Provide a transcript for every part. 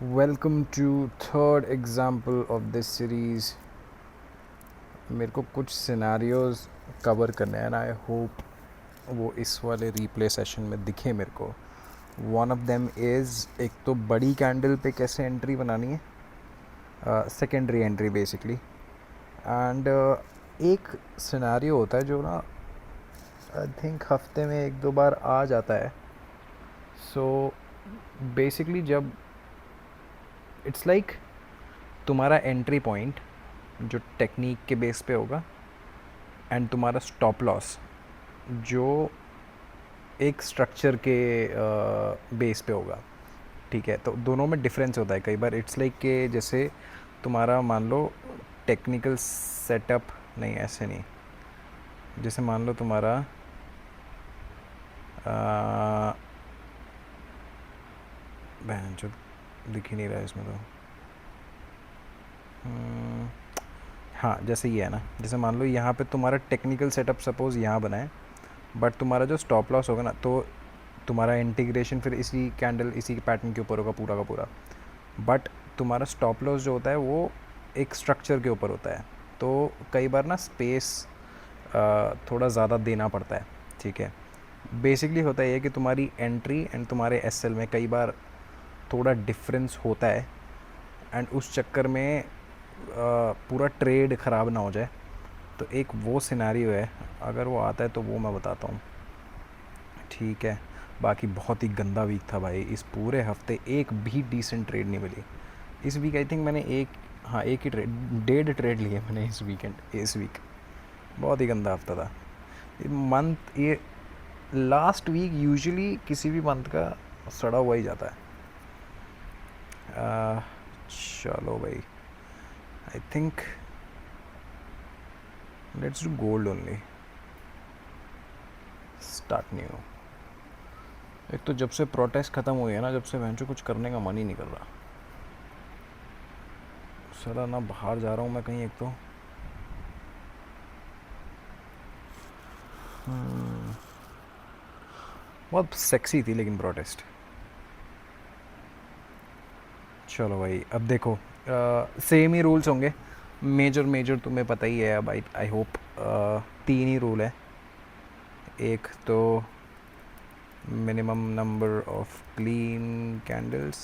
Welcome to third example of this series. मेरे को कुछ सिनेरियोज़ कवर करने हैं, आई होप वो इस वाले रीप्ले सेशन में दिखे मेरे को। वन ऑफ देम इज़, एक तो बड़ी कैंडल पे कैसे एंट्री बनानी है, सेकेंडरी एंट्री बेसिकली। एंड एक सिनेरियो होता है जो ना आई थिंक हफ्ते में एक दो बार आ जाता है। सो बेसिकली जब इट्स लाइक तुम्हारा एंट्री पॉइंट जो टेक्निक के बेस पे होगा एंड तुम्हारा स्टॉप लॉस जो एक स्ट्रक्चर के बेस पे होगा। ठीक है, तो दोनों में डिफरेंस होता है कई बार। इट्स लाइक कि जैसे तुम्हारा मान लो टेक्निकल सेटअप, नहीं ऐसे नहीं, जैसे मान लो तुम्हारा बहन जो दिख ही नहीं रहा है इसमें तो। हम्म, हाँ जैसे ये है ना, जैसे मान लो यहाँ पे तुम्हारा टेक्निकल सेटअप सपोज़ यहाँ बना है, बट तुम्हारा जो स्टॉप लॉस होगा ना, तो तुम्हारा इंटीग्रेशन फिर इसी कैंडल इसी पैटर्न के ऊपर होगा पूरा का पूरा। बट तुम्हारा स्टॉप लॉस जो होता है वो एक स्ट्रक्चर के ऊपर होता है, तो कई बार ना स्पेस थोड़ा ज़्यादा देना पड़ता है। ठीक है, बेसिकली होता है ये कि तुम्हारी एंट्री एंड तुम्हारे एसएल में कई बार थोड़ा डिफरेंस होता है, एंड उस चक्कर में पूरा ट्रेड ख़राब ना हो जाए। तो एक वो सिनेरियो है, अगर वो आता है तो वो मैं बताता हूँ। ठीक है, बाकी बहुत ही गंदा वीक था भाई, इस पूरे हफ्ते एक भी डिसेंट ट्रेड नहीं मिली। इस वीक आई थिंक मैंने एक ही ट्रेड, 1.5 ट्रेड लिए मैंने इस वीक। बहुत ही गंदा हफ्ता था। ये लास्ट वीक यूजुअली किसी भी मंथ का सड़ा हुआ ही जाता है। चलो भाई, I think let's do gold only, start new. एक तो जब से प्रोटेस्ट ख़त्म हुई है ना, जब से मैं कुछ करने का मन ही नहीं कर रहा। साला ना बाहर जा रहा हूँ मैं कहीं, एक तो बहुत सेक्सी थी लेकिन प्रोटेस्ट। चलो भाई अब देखो, सेम ही रूल्स होंगे। मेजर मेजर तुम्हें पता ही है अब, आई होप। तीन ही रूल है। एक तो minimum number of clean candles,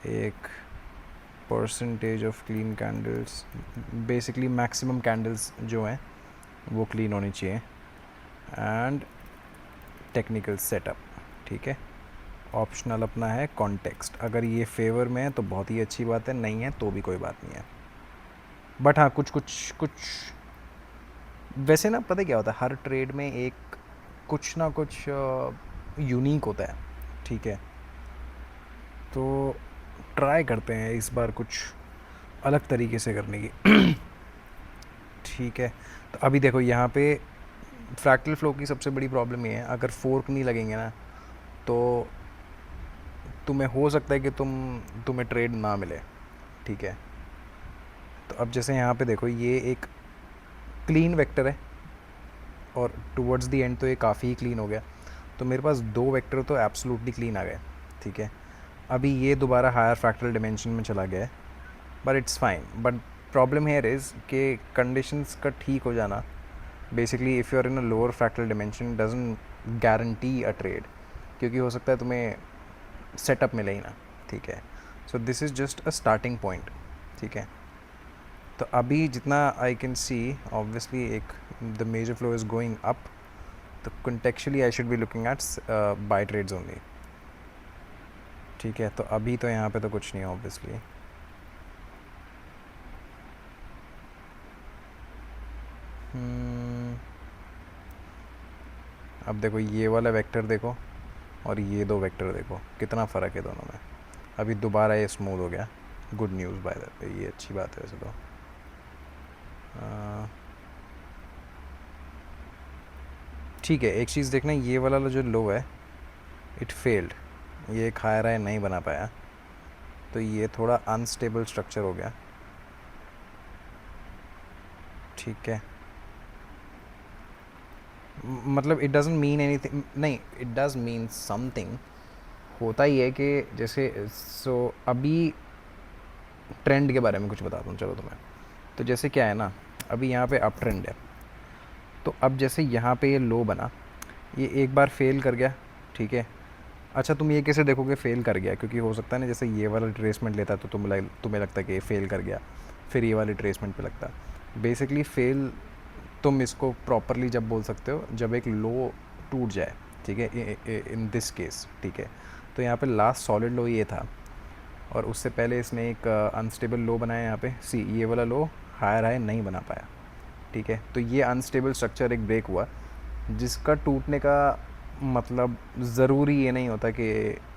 एक percentage of clean candles, basically maximum candles जो हैं वो क्लीन होनी चाहिए, एंड टेक्निकल सेटअप। ठीक है, ऑप्शनल अपना है कॉन्टेक्स्ट। अगर ये फेवर में है तो बहुत ही अच्छी बात है, नहीं है तो भी कोई बात नहीं है। बट हाँ, कुछ वैसे ना, पता क्या होता है, हर ट्रेड में एक कुछ ना कुछ यूनिक होता है। ठीक है, तो ट्राई करते हैं इस बार कुछ अलग तरीके से करने की। ठीक है, तो अभी देखो यहाँ पे फ्रैक्टल फ्लो की सबसे बड़ी प्रॉब्लम ये है, अगर फोर्क नहीं लगेंगे ना तो तुम्हें हो सकता है कि तुम्हें ट्रेड ना मिले। ठीक है, तो अब जैसे यहाँ पे देखो, ये एक क्लीन वेक्टर है और टुवर्ड्स द एंड तो ये काफ़ी ही क्लीन हो गया। तो मेरे पास दो वेक्टर तो एब्सोल्युटली क्लीन आ गए। ठीक है, अभी ये दोबारा हायर फ्रैक्टल डिमेंशन में चला गया है, but it's fine. But problem here is कि कंडीशंस का ठीक हो जाना, basically if you are in a lower fractal dimension doesn't guarantee a trade, क्योंकि हो सकता है तुम्हें सेटअप मिले ही ना। ठीक है, so this is just a starting point. ठीक है, तो अभी जितना आई कैन सी, ऑब्वियसली एक the major flow is going up, तो contextually I should be looking at buy trades only. ठीक है, तो अभी तो यहाँ पे तो कुछ नहीं है ऑब्वियसली। अब देखो ये वाला वेक्टर देखो और ये दो वेक्टर देखो, कितना फ़र्क है दोनों में। अभी दोबारा ये स्मूथ हो गया, गुड न्यूज़ बाय द वे, ये अच्छी बात है वैसे तो। ठीक है, एक चीज़ देखना, ये वाला जो लो है इट फेल्ड, ये एक हायर हाई नहीं बना पाया, तो ये थोड़ा अनस्टेबल स्ट्रक्चर हो गया। ठीक है, मतलब इट डजंट मीन एनीथिंग, नहीं इट डज मीन समथिंग। होता ही है कि जैसे अभी ट्रेंड के बारे में कुछ बताता हूँ चलो तुम्हें। तो जैसे क्या है ना, अभी यहाँ पे अप ट्रेंड है, तो अब जैसे यहाँ पे ये लो बना, ये एक बार फेल कर गया, ठीक है। अच्छा तुम ये कैसे देखोगे फेल कर गया, क्योंकि हो सकता है ना जैसे ये वाला रिट्रेसमेंट लेता है तो तुम्हें लगता है कि ये फेल कर गया, फिर ये वाले रिट्रेसमेंट पे लगता है। बेसिकली फेल तुम इसको प्रॉपरली जब बोल सकते हो जब एक लो टूट जाए, ठीक है, इन दिस केस, ठीक है। तो यहाँ पे लास्ट सॉलिड लो ये था, और उससे पहले इसने एक अनस्टेबल लो बनाया यहाँ पे, सी ये वाला लो हायर हाई नहीं बना पाया, ठीक है। तो ये अनस्टेबल स्ट्रक्चर एक ब्रेक हुआ, जिसका टूटने का मतलब ज़रूरी ये नहीं होता कि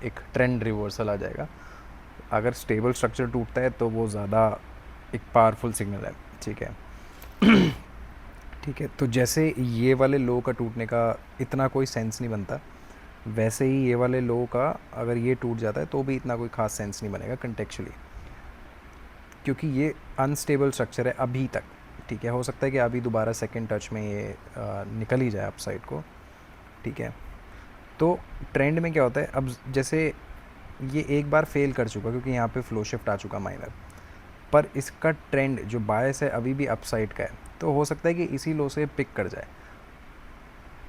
एक ट्रेंड रिवर्सल आ जाएगा। अगर स्टेबल स्ट्रक्चर टूटता है तो वो ज़्यादा एक पावरफुल सिग्नल है, ठीक है। ठीक है, तो जैसे ये वाले लो का टूटने का इतना कोई सेंस नहीं बनता, वैसे ही ये वाले लो का अगर ये टूट जाता है तो भी इतना कोई ख़ास सेंस नहीं बनेगा कंटेक्चुअली, क्योंकि ये अनस्टेबल स्ट्रक्चर है अभी तक, ठीक है। हो सकता है कि अभी दोबारा सेकंड टच में ये निकल ही जाए अपसाइड को, ठीक है। तो ट्रेंड में क्या होता है, अब जैसे ये एक बार फेल कर चुका क्योंकि यहाँ पे फ्लो शिफ्ट आ चुका माइनर, पर इसका ट्रेंड जो बायस है अभी भी अपसाइड का है, तो हो सकता है कि इसी लो से पिक कर जाए।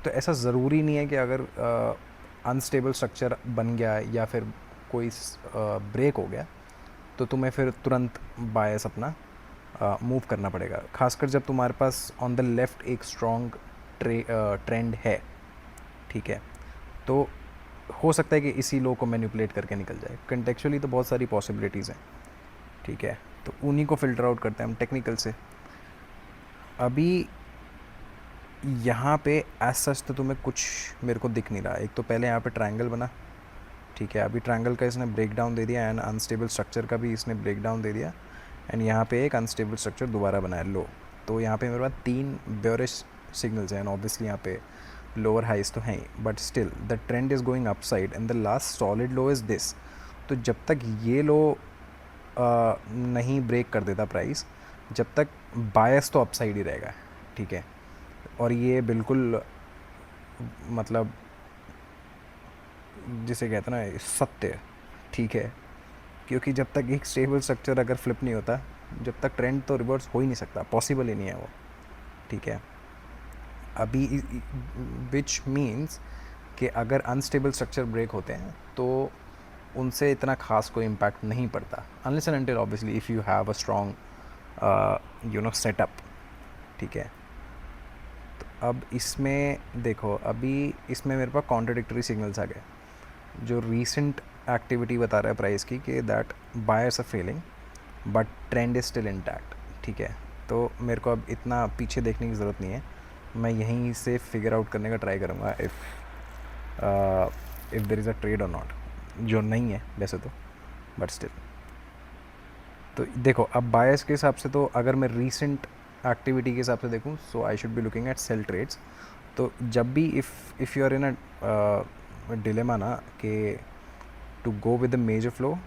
तो ऐसा ज़रूरी नहीं है कि अगर अनस्टेबल स्ट्रक्चर बन गया या फिर कोई ब्रेक हो गया तो तुम्हें फिर तुरंत बायस अपना मूव करना पड़ेगा, खासकर जब तुम्हारे पास ऑन द लेफ़्ट एक स्ट्रॉन्ग ट्रेंड है, ठीक है। तो हो सकता है कि इसी लो को मैनिपुलेट करके निकल जाए। कंटेक्चुअली तो बहुत सारी पॉसिबिलिटीज़ हैं, ठीक है, तो उन्हीं को फ़िल्टर आउट करते हैं हम टेक्निकल से। अभी यहाँ पे एज सच तो तुम्हें कुछ मेरे को दिख नहीं रहा। एक तो पहले यहाँ पे ट्रायंगल बना, ठीक है, अभी ट्रायंगल का इसने ब्रेक डाउन दे दिया, एंड अनस्टेबल स्ट्रक्चर का भी इसने ब्रेक डाउन दे दिया, एंड यहाँ पे एक अनस्टेबल स्ट्रक्चर दोबारा बनाया लो। तो यहाँ पे मेरे पास 3 बेयरिश सिग्नल्स हैं, एंड ऑब्वियसली यहाँ पे लोअर हाइज तो हैं ही, but still the trend is going upside and the last solid low is this. तो जब तक ये लो नहीं ब्रेक कर देता प्राइस, जब तक बायस तो अपसाइड ही रहेगा, ठीक है। और ये बिल्कुल मतलब जिसे कहते हैं ना सत्य, ठीक है, क्योंकि जब तक एक स्टेबल स्ट्रक्चर अगर फ्लिप नहीं होता, जब तक ट्रेंड तो रिवर्स हो ही नहीं सकता, पॉसिबल ही नहीं है वो, ठीक है। अभी विच मीन्स कि अगर अनस्टेबल स्ट्रक्चर ब्रेक होते हैं तो उनसे इतना खास कोई इम्पैक्ट नहीं पड़ता, unless and until obviously if you have a strong setup, ठीक है। तो अब इसमें देखो, अभी इसमें मेरे पास कॉन्ट्राडिक्टरी सिग्नल्स आ गए। जो रीसेंट एक्टिविटी बता रहा है प्राइस की कि that buyers are failing but trend is still intact, ठीक है। तो मेरे को अब इतना पीछे देखने की ज़रूरत नहीं है, मैं यहीं से फिगर आउट करने का ट्राई करूँगा if there is a trade और नॉट, जो नहीं है वैसे तो, बट स्टिल। तो देखो अब बायर्स के हिसाब से, तो अगर मैं रीसेंट एक्टिविटी के हिसाब से देखूँ, so I should be looking at sell trades. तो जब भी if you are in a dilemma ना कि to go with the major flow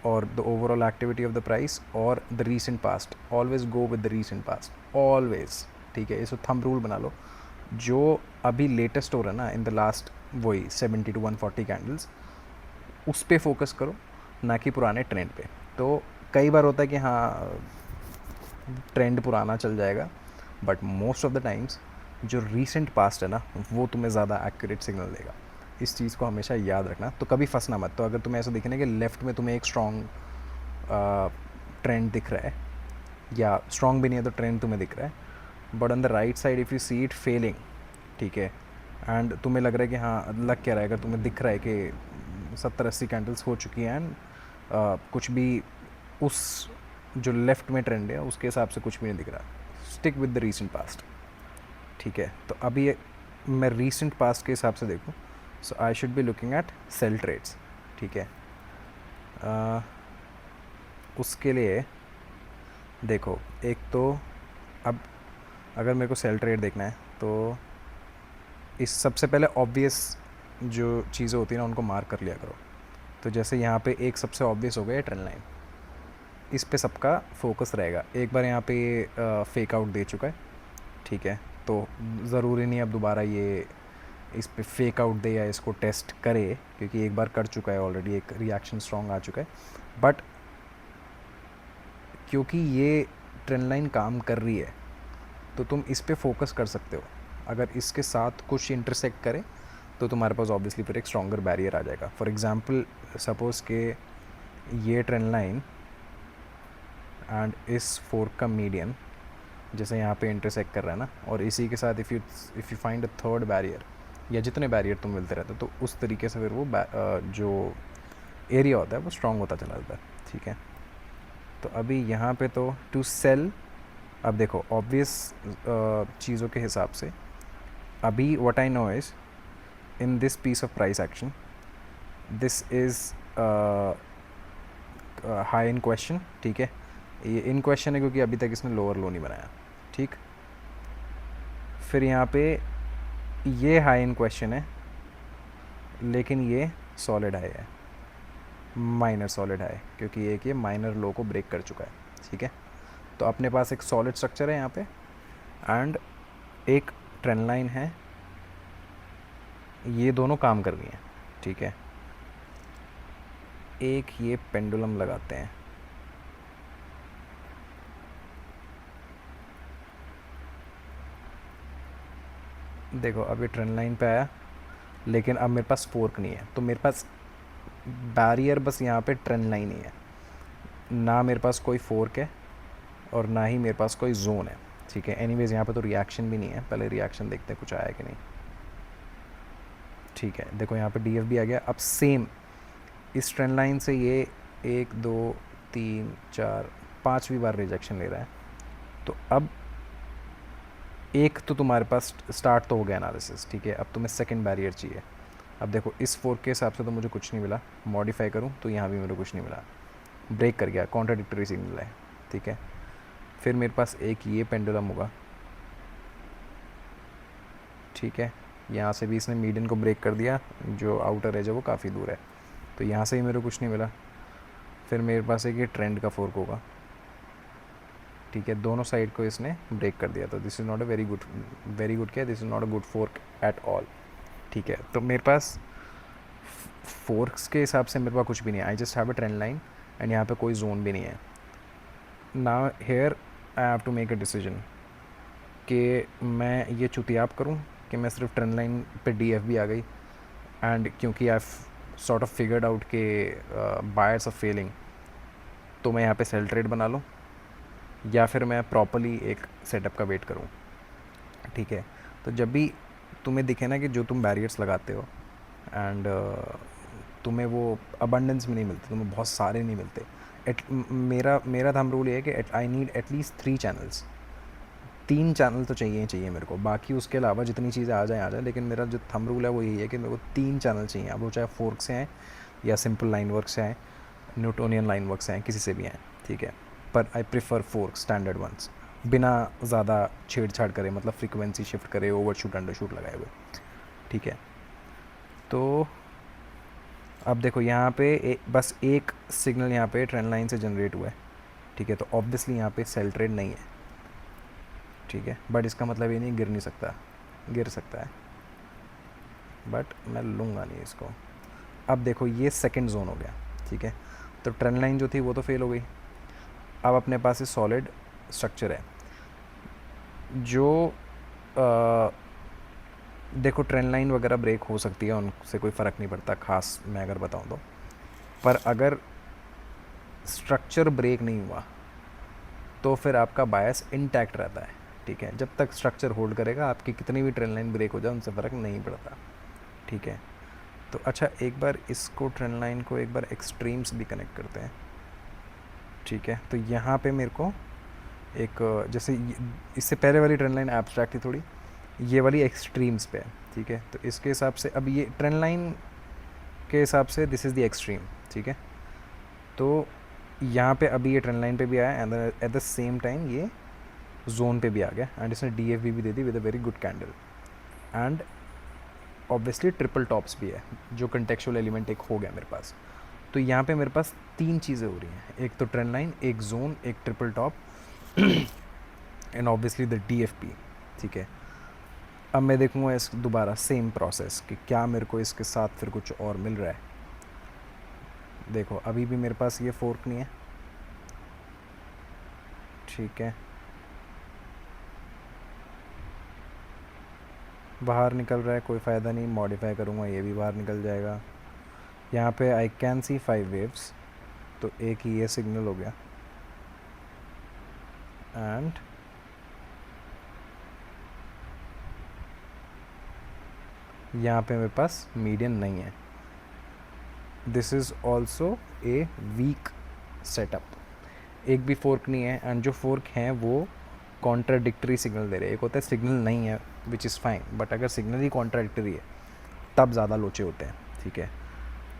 और the overall activity of the price और the recent past, always go with the recent past, always, ठीक है। इसको थंब रूल बना लो, जो अभी लेटेस्ट हो रहा है ना इन द लास्ट वही 70 to 140 कैंडल्स, उस पर फोकस करो, ना कि पुराने ट्रेंड पे। तो कई बार होता है कि हाँ ट्रेंड पुराना चल जाएगा, but most of the times जो रीसेंट पास्ट है ना वो तुम्हें ज़्यादा एक्यूरेट सिग्नल देगा। इस चीज़ को हमेशा याद रखना, तो कभी फंसना मत। तो अगर तुम्हें ऐसा दिखे ना कि लेफ़्ट में तुम्हें एक स्ट्रॉन्ग ट्रेंड दिख रहा है, या स्ट्रॉन्ग भी नहीं है तो ट्रेंड तुम्हें दिख रहा है, but on the right side if you see it failing, ठीक है, एंड तुम्हें लग रहा है कि हाँ लग क्या रहा है, अगर तुम्हें दिख रहा है कि 70-80 कैंडल्स हो चुकी हैं एंड कुछ भी उस जो लेफ़्ट में ट्रेंड है उसके हिसाब से कुछ भी नहीं दिख रहा, stick with the recent past, ठीक है। तो अभी मैं रीसेंट पास्ट के हिसाब से देखूँ, so I should be looking at sell trades, ठीक है। उसके लिए देखो, एक तो अब अगर मेरे को सेल ट्रेड देखना है तो इस सबसे पहले ऑब्वियस जो चीज़ें होती हैं ना उनको मार्क कर लिया करो। तो जैसे यहाँ पे एक सबसे ऑब्वियस हो गया ट्रेंड लाइन, इस पे सबका फोकस रहेगा। एक बार यहाँ पे फेक आउट दे चुका है, ठीक है, तो ज़रूरी नहीं अब दोबारा ये इस पे फेक आउट दे या इसको टेस्ट करे, क्योंकि एक बार कर चुका है ऑलरेडी, एक रिएक्शन स्ट्रॉन्ग आ चुका है। बट क्योंकि ये ट्रेंड लाइन काम कर रही है तो तुम इस पे फोकस कर सकते हो। अगर इसके साथ कुछ इंटरसेक्ट करे तो तुम्हारे पास ऑब्वियसली फिर एक स्ट्रॉन्गर बैरियर आ जाएगा। फॉर एग्जांपल सपोज़ के ये ट्रेंड लाइन एंड इस फोर्क का मीडियन जैसे यहाँ पे इंटरसेक्ट कर रहा है ना, और इसी के साथ if you find a third barrier, या जितने बैरियर तुम मिलते रहते हो तो उस तरीके से फिर वो जो एरिया होता है वो स्ट्रॉन्ग होता चला जाता है। ठीक है, तो अभी यहाँ पे तो टू सेल, अब देखो ऑब्वियस चीज़ों के हिसाब से अभी what I know is in this piece of price action this is high in question. ठीक है, ये इन क्वेश्चन है क्योंकि अभी तक इसने लोअर लो नहीं बनाया। ठीक, फिर यहाँ पे ये हाई इन क्वेश्चन है लेकिन ये सॉलिड हाई है, माइनर सॉलिड हाई, क्योंकि एक ये माइनर लो को ब्रेक कर चुका है। ठीक है, तो अपने पास एक सॉलिड स्ट्रक्चर है यहाँ पे एंड एक ट्रेंड लाइन है, ये दोनों काम कर रही हैं। ठीक है, एक ये पेंडुलम लगाते हैं। देखो अभी ट्रेंड लाइन पे आया लेकिन अब मेरे पास फोर्क नहीं है, तो मेरे पास बैरियर बस यहाँ पे ट्रेंड लाइन ही है, ना मेरे पास कोई फोर्क है और ना ही मेरे पास कोई जोन है। ठीक है, एनीवेज यहाँ पे तो रिएक्शन भी नहीं है, पहले रिएक्शन देखते हैं कुछ आया कि नहीं। ठीक है, देखो यहाँ पे डी एफ भी आ गया। अब सेम इस ट्रेंड लाइन से ये 1 2 3 4 5वीं बार रिजेक्शन ले रहा है, तो अब एक तो तुम्हारे पास स्टार्ट तो हो गया एनालिसिस। ठीक है, अब तुम्हें सेकंड बैरियर चाहिए। अब देखो इस फोर्क के हिसाब से तो मुझे कुछ नहीं मिला, मॉडिफाई करूँ तो यहाँ भी मुझे कुछ नहीं मिला, ब्रेक कर गया, कॉन्ट्राडिक्टरी सिग्नल है। ठीक है, फिर मेरे पास एक ये पेंडुलम होगा। ठीक है, यहाँ से भी इसने मीडियन को ब्रेक कर दिया, जो आउटर एज है वो काफ़ी दूर है, तो यहाँ से ही मेरे को कुछ नहीं मिला। फिर मेरे पास एक ये ट्रेंड का फोर्क होगा। ठीक है, दोनों साइड को इसने ब्रेक कर दिया, तो this is not a very good क्या, this is not a good fork at all. ठीक है, तो मेरे पास फोर्क्स के हिसाब से मेरे पास कुछ भी नहीं है, I just have a trend line and यहाँ पे कोई जोन भी नहीं है। Now here I have to make a decision कि मैं ये चुतियाब करूँ कि मैं सिर्फ ट्रेंड लाइन पे डी एफ भी आ गई एंड क्योंकि I sort of figured out के बायर्स ऑफ फेलिंग, तो मैं यहाँ पे सेल ट्रेड बना लूँ, या फिर मैं प्रॉपरली एक सेटअप का वेट करूँ। ठीक है, तो जब भी तुम्हें दिखे ना कि जो तुम बैरियर्स लगाते हो एंड तुम्हें वो अबंडेंस में नहीं मिलते, तुम्हें बहुत सारे नहीं मिलते, मेरा थंब रूल ये है कि I need at least 3 channels, 3 channel तो चाहिए ही चाहिए मेरे को, बाकी उसके अलावा जितनी चीज़ें आ जाए, लेकिन मेरा जो थंब रूल है वो यही है कि मेरे को 3 चैनल चाहिए। अब वो चाहे फोर्क से आए या सिंपल लाइन वर्क से आए, न्यूटोनियन लाइन वर्क से आए, किसी से भी आए। ठीक है, पर I prefer fork standard ones, बिना ज़्यादा छेड़छाड़ करे, मतलब फ्रीक्वेंसी शिफ्ट करे, ओवरशूट अंडरशूट लगाए हुए। ठीक है, तो अब देखो यहाँ पे बस एक सिग्नल यहाँ पे ट्रेंड लाइन से जनरेट हुआ है। ठीक है, तो ऑब्वियसली यहाँ पे सेल ट्रेड नहीं है। ठीक है, बट इसका मतलब ये नहीं गिर नहीं सकता, गिर सकता है, बट मैं लूँगा नहीं इसको। अब देखो ये सेकंड जोन हो गया। ठीक है, तो ट्रेंड लाइन जो थी वो तो फेल हो गई। अब अपने पास ये सॉलिड स्ट्रक्चर है जो देखो ट्रेंड लाइन वगैरह ब्रेक हो सकती है, उनसे कोई फ़र्क नहीं पड़ता खास, मैं अगर बताऊँ तो। पर अगर स्ट्रक्चर ब्रेक नहीं हुआ तो फिर आपका बायस इंटैक्ट रहता है। ठीक है, जब तक स्ट्रक्चर होल्ड करेगा आपकी कितनी भी ट्रेंड लाइन ब्रेक हो जाए उनसे फ़र्क नहीं पड़ता। ठीक है, तो अच्छा एक बार इसको ट्रेंड लाइन को एक बार एक्सट्रीम्स भी कनेक्ट करते हैं। ठीक है, तो यहाँ पे मेरे को एक जैसे इससे पहले वाली ट्रेंड लाइन एब्स्ट्रैक्ट थी थोड़ी, ये वाली एक्सट्रीम्स पे है। ठीक है, तो इसके हिसाब से अब ये ट्रेंड लाइन के हिसाब से दिस इज़ द एक्सट्रीम। ठीक है, तो यहाँ पे अभी ये ट्रेंड लाइन पे भी आया and at the same time ये जोन पे भी आ गया एंड इसने डी एफ भी दे दी with a very good candle and obviously triple tops भी है, जो कंटेक्चुअल एलिमेंट एक हो गया मेरे पास। तो यहाँ पे मेरे पास 3 चीज़ें हो रही हैं, एक तो ट्रेंड लाइन, एक जोन, एक triple top and obviously the D F P. ठीक है, अब मैं देखूँगा इस दोबारा सेम प्रोसेस कि क्या मेरे को इसके साथ फिर कुछ और मिल रहा है। देखो अभी भी मेरे पास ये फोर्क नहीं है, ठीक है, बाहर निकल रहा है, कोई फ़ायदा नहीं, मॉडिफाई करूँगा ये भी बाहर निकल जाएगा। यहाँ पे आई कैन सी 5 वेव्स, तो एक ही ये सिग्नल हो गया। एंड यहाँ पे मेरे पास मीडियन नहीं है। This is also a weak setup. एक भी फोर्क नहीं है, एंड जो फोर्क हैं वो कॉन्ट्राडिक्टरी सिग्नल दे रहे हैं। एक होता है सिग्नल नहीं है विच इज़ फाइन, बट अगर सिग्नल ही कॉन्ट्राडिक्टरी है तब ज़्यादा लोचे होते हैं, ठीक है।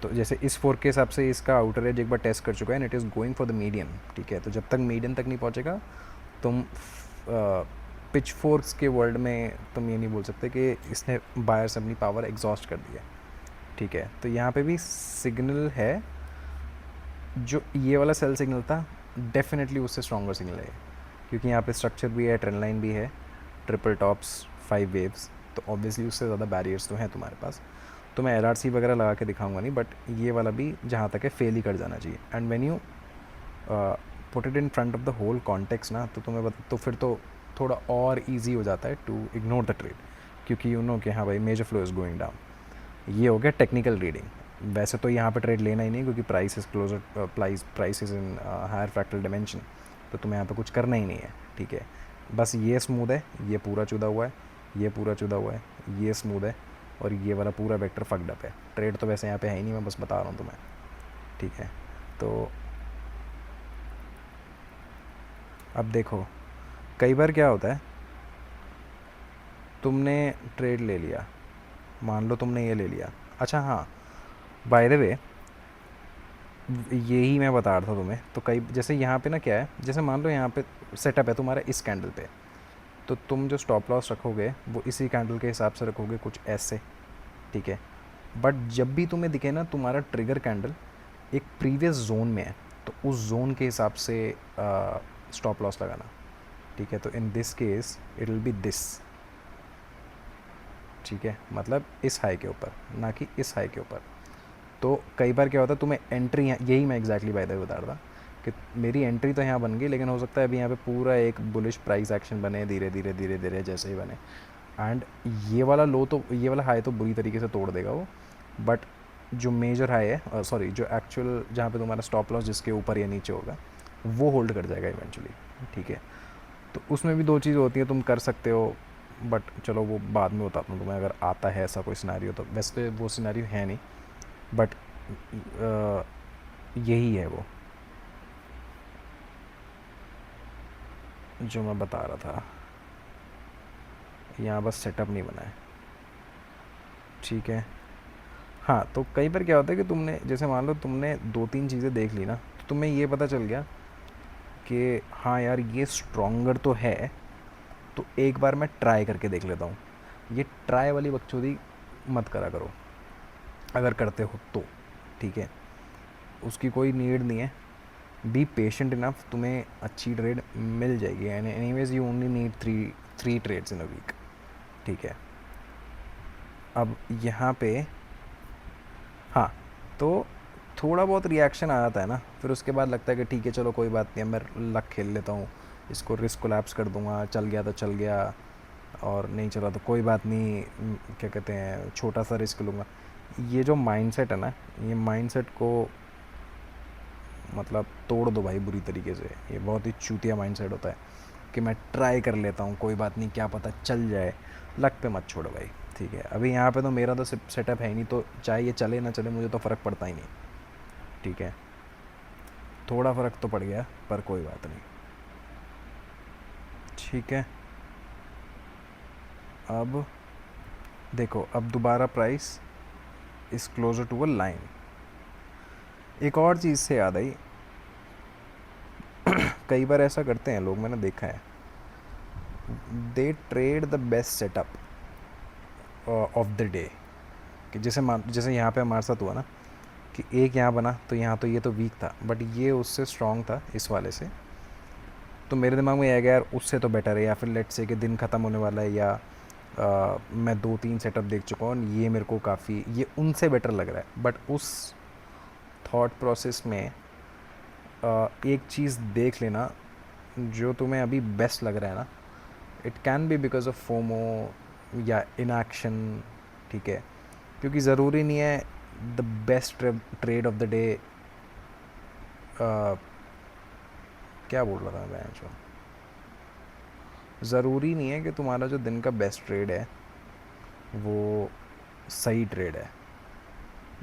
तो जैसे इस फोर्क के हिसाब से इसका आउटर एज एक बार टेस्ट कर चुका है, and it is going for the median, ठीक है। तो जब तक मीडियन तक नहीं पहुँचेगा तुम पिच फोर्क्स के वर्ल्ड में तुम ये नहीं बोल सकते कि इसने बायर से अपनी पावर एग्जॉस्ट कर दी है, ठीक है। तो यहाँ पे भी सिग्नल है, जो ये वाला सेल सिग्नल था डेफिनेटली उससे स्ट्रॉन्गर सिग्नल है, क्योंकि यहाँ पे स्ट्रक्चर भी है, ट्रेंड लाइन भी है, ट्रिपल टॉप्स, 5 वेव्स, तो ऑब्वियसली उससे ज़्यादा बैरियर्स तो हैं तुम्हारे पास। तो मैं LRC वगैरह लगा के दिखाऊंगा नहीं, बट ये वाला भी जहाँ तक है फेल ही कर जाना चाहिए। And when you put it in front of the whole context ना, तो तुम्हें तो फिर तो थोड़ा और ईजी हो जाता है टू इग्नोर द ट्रेड, क्योंकि यू नो कि हाँ भाई major flow is going down. ये हो गया टेक्निकल रीडिंग। वैसे तो यहाँ पे ट्रेड लेना ही नहीं, क्योंकि price is closer, price is in higher fractal dimension, तो तुम्हें यहाँ पे कुछ करना ही नहीं है, ठीक है। बस ये स्मूथ है, ये पूरा चुदा हुआ है, ये पूरा चुदा हुआ है, ये स्मूथ है, और ये वाला पूरा वेक्टर फक्ड अप है। ट्रेड तो वैसे यहाँ पे है ही नहीं, मैं बस बता रहा हूँ तुम्हें, ठीक है। तो अब देखो कई बार क्या होता है, तुमने ट्रेड ले लिया, मान लो तुमने ये ले लिया, अच्छा हाँ, बाय द वे यही मैं बता रहा था तुम्हें। तो कई जैसे यहाँ पे ना क्या है, जैसे मान लो यहाँ पे सेटअप है तुम्हारा इस कैंडल पे, तो तुम जो स्टॉप लॉस रखोगे वो इसी कैंडल के हिसाब से रखोगे, कुछ ऐसे, ठीक है। बट जब भी तुम्हें दिखे ना तुम्हारा ट्रिगर कैंडल एक प्रीवियस जोन में है, तो उस जोन के हिसाब से स्टॉप लॉस लगाना, ठीक है। तो इन this case it will be this, ठीक है, मतलब इस हाई के ऊपर, ना कि इस हाई के ऊपर। तो कई बार क्या होता है तुम्हें एंट्री, यही मैं एग्जैक्टली बाय द वे बता रहा था कि मेरी एंट्री तो यहाँ बन गई, लेकिन हो सकता है अभी यहाँ पे पूरा एक बुलिश प्राइस एक्शन बने, धीरे धीरे धीरे धीरे जैसे ही बने, एंड ये वाला लो तो ये वाला हाई तो बुरी तरीके से तोड़ देगा वो। बट जो मेजर हाई है, सॉरी जो एक्चुअल जहाँ पे तुम्हारा स्टॉप लॉस जिसके ऊपर या नीचे होगा वो होल्ड कर जाएगा इवेंचुअली, ठीक है। तो उसमें भी दो चीज़ होती है, तुम कर सकते हो, बट चलो वो बाद में बताता हूँ तुम्हें, अगर आता है ऐसा कोई सिनेरियो। तो वैसे तो वो सिनेरियो है नहीं, बट यही है वो जो मैं बता रहा था। यहाँ बस सेटअप नहीं बना है, ठीक है। हाँ, तो कई बार क्या होता है कि तुमने जैसे मान लो तुमने 2-3 चीज़ें देख ली ना, तो तुम्हें ये पता चल गया कि हाँ यार ये स्ट्रॉन्गर तो है, तो एक बार मैं ट्राई करके देख लेता हूँ। ये ट्राई वाली बकचोदी मत करा करो अगर करते हो तो, ठीक है। उसकी कोई नीड नहीं है, बी पेशेंट इनफ, तुम्हें अच्छी ट्रेड मिल जाएगी। And anyways you only need three trades in a week, ठीक है। अब यहाँ पे हाँ, तो थोड़ा बहुत रिएक्शन आ जाता है ना, फिर उसके बाद लगता है कि ठीक है चलो कोई बात नहीं, मैं लक खेल लेता हूँ, इसको रिस्क कोलैप्स कर दूंगा, चल गया तो चल गया, और नहीं चला तो कोई बात नहीं, क्या कहते हैं, छोटा सा रिस्क लूँगा। ये जो माइंडसेट है ना, ये माइंडसेट को मतलब तोड़ दो भाई बुरी तरीके से। ये बहुत ही चूतिया माइंडसेट होता है कि मैं ट्राई कर लेता हूँ, कोई बात नहीं, क्या पता चल जाए। लक पे मत छोड़ो भाई, ठीक है। अभी यहाँ पे तो मेरा तो सेटअप है ही नहीं, तो चाहे ये चले ना चले मुझे तो फ़र्क पड़ता ही नहीं, ठीक है। थोड़ा फ़र्क तो पड़ गया पर कोई बात नहीं, ठीक है। अब देखो, अब दोबारा price is closer to a line. एक और चीज़ से याद आई, कई बार ऐसा करते हैं लोग, मैंने देखा है, दे trade the best setup of the day. कि जैसे यहाँ पे हमारे साथ हुआ ना कि एक यहाँ बना, तो यहाँ तो ये तो वीक था, बट ये उससे स्ट्रॉन्ग था इस वाले से। तो मेरे दिमाग में ये आ गया यार उससे तो बेटर है, या फिर लेट्स से कि दिन ख़त्म होने वाला है, या मैं 2-3 सेटअप देख चुका हूँ, ये मेरे को काफ़ी, ये उनसे बेटर लग रहा है। बट उस थॉट प्रोसेस में एक चीज़ देख लेना, जो तुम्हें अभी बेस्ट लग रहा है ना, it can be because of FOMO या इनएक्शन, ठीक है? क्योंकि ज़रूरी नहीं है the best trade off the day, क्या बोल रहा था मैं जो, ज़रूरी नहीं है कि तुम्हारा जो दिन का बेस्ट ट्रेड है वो सही ट्रेड है।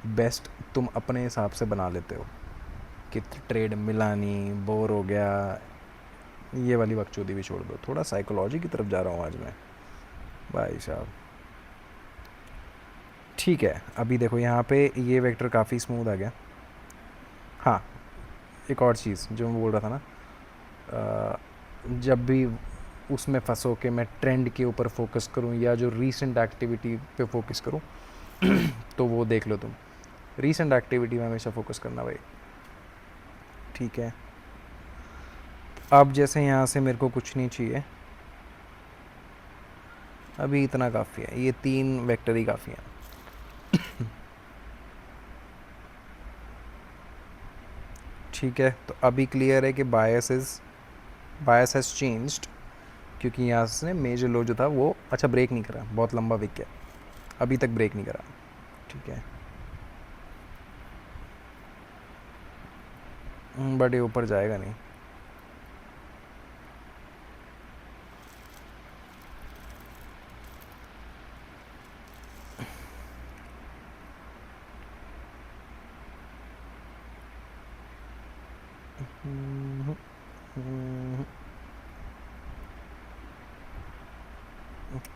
बेस्ट तुम अपने हिसाब से बना लेते हो कि ट्रेड मिला नहीं, बोर हो गया, ये वाली बकचोदी भी छोड़ दो। थोड़ा साइकोलॉजी की तरफ जा रहा हूँ आज मैं भाई साहब। ठीक है, अभी देखो यहाँ पे ये वेक्टर काफ़ी स्मूथ आ गया। हाँ, एक और चीज़ जो मैं बोल रहा था ना, जब भी उसमें फंसो कि मैं ट्रेंड के ऊपर फोकस करूं या जो रीसेंट एक्टिविटी पे फोकस करूं, तो वो देख लो तुम, रीसेंट एक्टिविटी में हमेशा फोकस करना भाई, ठीक है? अब जैसे यहाँ से मेरे को कुछ नहीं चाहिए, अभी इतना काफ़ी है, ये 3 वेक्टर ही काफ़ी हैं। ठीक है, तो अभी क्लियर है कि बायस हैज़ चेंज्ड, क्योंकि यहाँ से मेजर लो जो था वो अच्छा ब्रेक नहीं करा, बहुत लंबा विक गया, अभी तक ब्रेक नहीं करा, ठीक है? बट ये ऊपर जाएगा नहीं।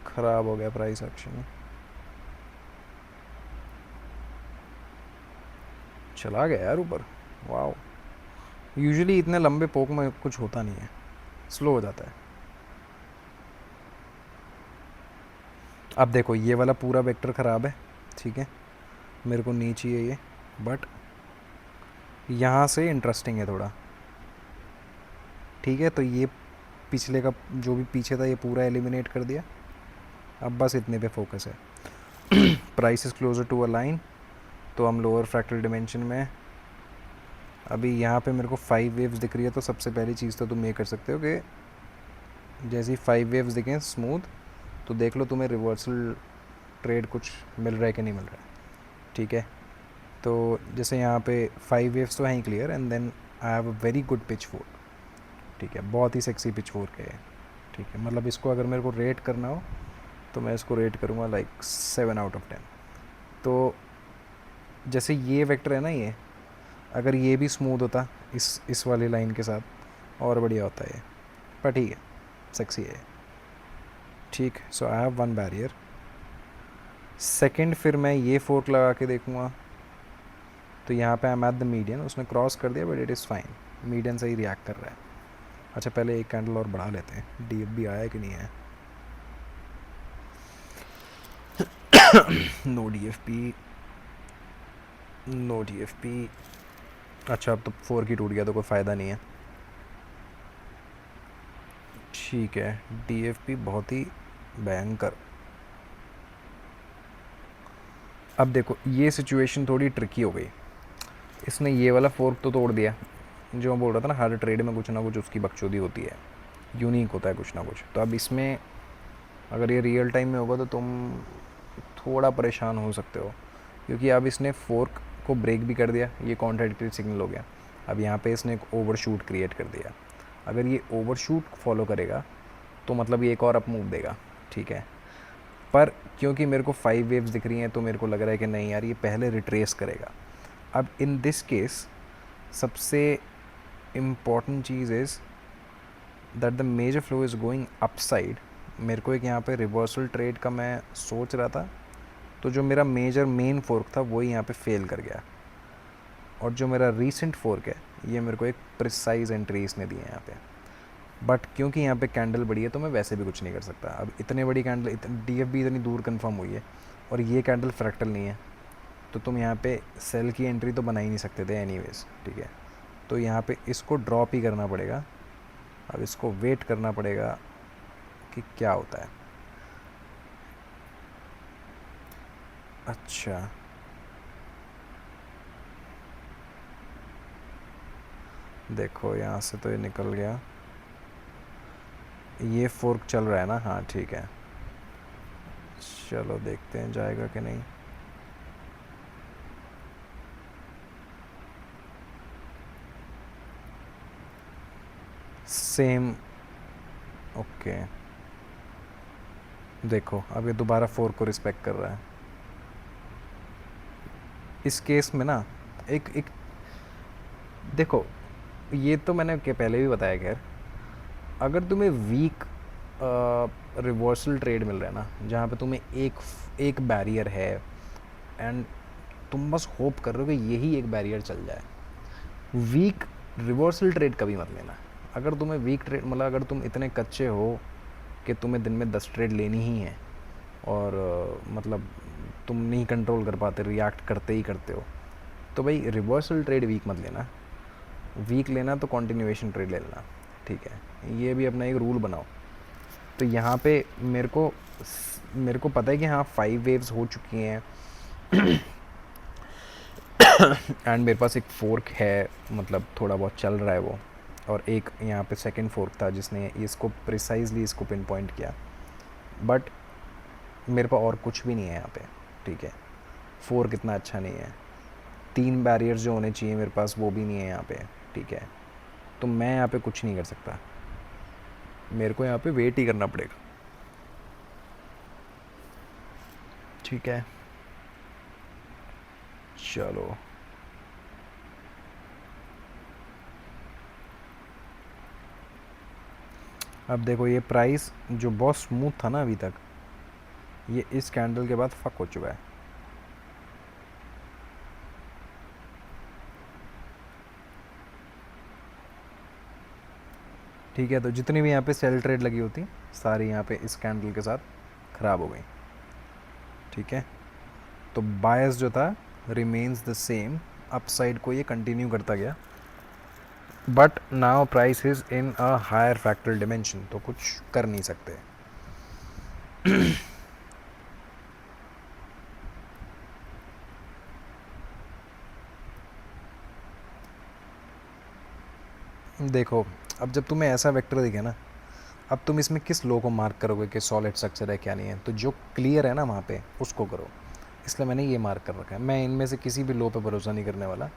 ख़राब हो गया प्राइस एक्शन, चला गया यार ऊपर। वाह, यूजुअली इतने लंबे पोक में कुछ होता नहीं है, स्लो हो जाता है। अब देखो ये वाला पूरा वेक्टर ख़राब है, ठीक है, मेरे को नहीं चाहिए ये, बट यहाँ से इंटरेस्टिंग है थोड़ा, ठीक है? तो ये पिछले का जो भी पीछे था ये पूरा एलिमिनेट कर दिया, अब बस इतने पे फोकस है। Price is closer to a line, तो हम लोअर फ्रैक्टल डिमेंशन में, अभी यहाँ पे मेरे को 5 वेव्स दिख रही है, तो सबसे पहली चीज़ तो तुम ये कर सकते हो कि जैसे ही 5 वेव्स दिखें स्मूथ, तो देख लो तुम्हें रिवर्सल ट्रेड कुछ मिल रहा है कि नहीं मिल रहा है, ठीक है? तो जैसे यहाँ पे 5 वेव्स तो हैं ही clear, and then I have a very good pitchfork, ठीक है? बहुत ही सेक्सी पिच फोर के है, ठीक है? मतलब इसको अगर मेरे को रेट करना हो तो मैं इसको रेट करूँगा लाइक 7/10। तो जैसे ये वेक्टर है ना, ये अगर ये भी स्मूथ होता इस वाली लाइन के साथ और बढ़िया होता है ये, पर ठीक है, सेक्सी है, ठीक। So I have one barrier. Second, फिर मैं ये फोर्क लगा के देखूँगा, तो यहाँ पे I am at the median, उसने क्रॉस कर दिया but it is fine, median से ही रिएक्ट कर रहा है। अच्छा, पहले एक कैंडल और बढ़ा लेते हैं, डी एफ बी आया कि नहीं आया। No D F P, no D F P. अच्छा, अब तो 4 की टूट गया तो कोई फ़ायदा नहीं है, ठीक है? डी एफ पी बहुत ही भयंकर। अब देखो ये सिचुएशन थोड़ी ट्रिकी हो गई, इसने ये वाला फोर्क तो तोड़ दिया, जो मैं बोल रहा था ना, हर ट्रेड में कुछ ना कुछ उसकी बकचोदी होती है, यूनिक होता है कुछ ना कुछ। तो अब इसमें अगर ये रियल टाइम में होगा तो तुम थोड़ा परेशान हो सकते हो, क्योंकि अब इसने फोर्क को ब्रेक भी कर दिया, ये कॉन्ट्राडिक्टरी सिग्नल हो गया। अब यहाँ पे इसने एक ओवरशूट क्रिएट कर दिया, अगर ये ओवरशूट फॉलो करेगा तो मतलब ये एक और अप मूव देगा, ठीक है? पर क्योंकि मेरे को 5 वेव्स दिख रही हैं तो मेरे को लग रहा है कि नहीं यार, ये पहले रिट्रेस करेगा। अब इन दिस केस सबसे इम्पॉर्टेंट चीज़ is that the major flow is going upside. मेरे को एक यहाँ पे रिवर्सल ट्रेड का मैं सोच रहा था, तो जो मेरा मेजर मेन फोर्क था वही यहाँ पे फेल कर गया, और जो मेरा रीसेंट फोर्क है ये मेरे को एक प्रिसाइज एंट्री इसने दी है यहाँ पे। बट क्योंकि यहाँ पे कैंडल बड़ी है तो मैं वैसे भी कुछ नहीं कर सकता। अब इतने बड़ी कैंडल, डी एफ भी इतनी दूर कंफर्म हुई है और ये कैंडल फ्रैक्टल नहीं है, तो तुम यहाँ पे सेल की एंट्री तो बना ही नहीं सकते थे एनीवेज, ठीक है? तो यहाँ पे इसको ड्रॉप ही करना पड़ेगा। अब इसको वेट करना पड़ेगा कि क्या होता है, अच्छा, देखो यहाँ से तो ये निकल गया। ये फोर्क चल रहा है ना? हाँ ठीक है। चलो देखते हैं जाएगा कि नहीं। सेम। ओके, देखो अब ये दोबारा फोर्क को रिस्पेक्ट कर रहा है। इस केस में ना एक एक देखो, ये तो मैंने के पहले भी बताया। खैर, अगर तुम्हें वीक रिवर्सल ट्रेड मिल रहा है ना, जहाँ पे तुम्हें एक एक बैरियर है एंड तुम बस होप कर रहे हो कि यही एक बैरियर चल जाए, वीक रिवर्सल ट्रेड कभी मत लेना। अगर तुम्हें वीक ट्रेड मतलब अगर तुम इतने कच्चे हो कि तुम्हें दिन में 10 ट्रेड लेनी ही है और मतलब तुम नहीं कंट्रोल कर पाते, रिएक्ट करते ही करते हो, तो भाई रिवर्सल ट्रेड वीक मत लेना। वीक लेना तो कंटिन्यूएशन ट्रेड ले लेना। ठीक है, ये भी अपना एक रूल बनाओ। तो यहाँ पे मेरे को पता है कि हाँ 5 वेव्स हो चुकी हैं एंड मेरे पास एक फोर्क है, मतलब थोड़ा बहुत चल रहा है वो, और एक यहाँ पे सेकंड फोर्क था जिसने इसको प्रिसाइजली इसको पिन पॉइंट किया। बट मेरे पास और कुछ भी नहीं है यहाँ पे। ठीक है, फोर्क इतना अच्छा नहीं है, 3 बैरियर्स जो होने चाहिए मेरे पास वो भी नहीं है यहाँ पे। ठीक है, तो मैं यहाँ पे कुछ नहीं कर सकता, मेरे को यहाँ पे वेट ही करना पड़ेगा। ठीक है, चलो अब देखो ये प्राइस जो बहुत स्मूथ था ना अभी तक, ये इस कैंडल के बाद फक हो चुका है। ठीक है, तो जितनी भी यहाँ पे सेल ट्रेड लगी होती सारी यहाँ पे इस कैंडल के साथ ख़राब हो गई। ठीक है, तो बायस जो था रिमेन्स द सेम, अपसाइड को ये कंटिन्यू करता गया, but now price is in a higher fractal dimension, तो कुछ कर नहीं सकते। देखो, अब जब तुम्हें ऐसा वेक्टर दिखे ना, अब तुम इसमें किस लो को मार्क करोगे कि सॉलिड स्ट्रक्चर है क्या नहीं है, तो जो क्लियर है ना वहाँ पे उसको करो। इसलिए मैंने ये मार्क कर रखा है। मैं इनमें से किसी भी लो पे भरोसा नहीं करने वाला,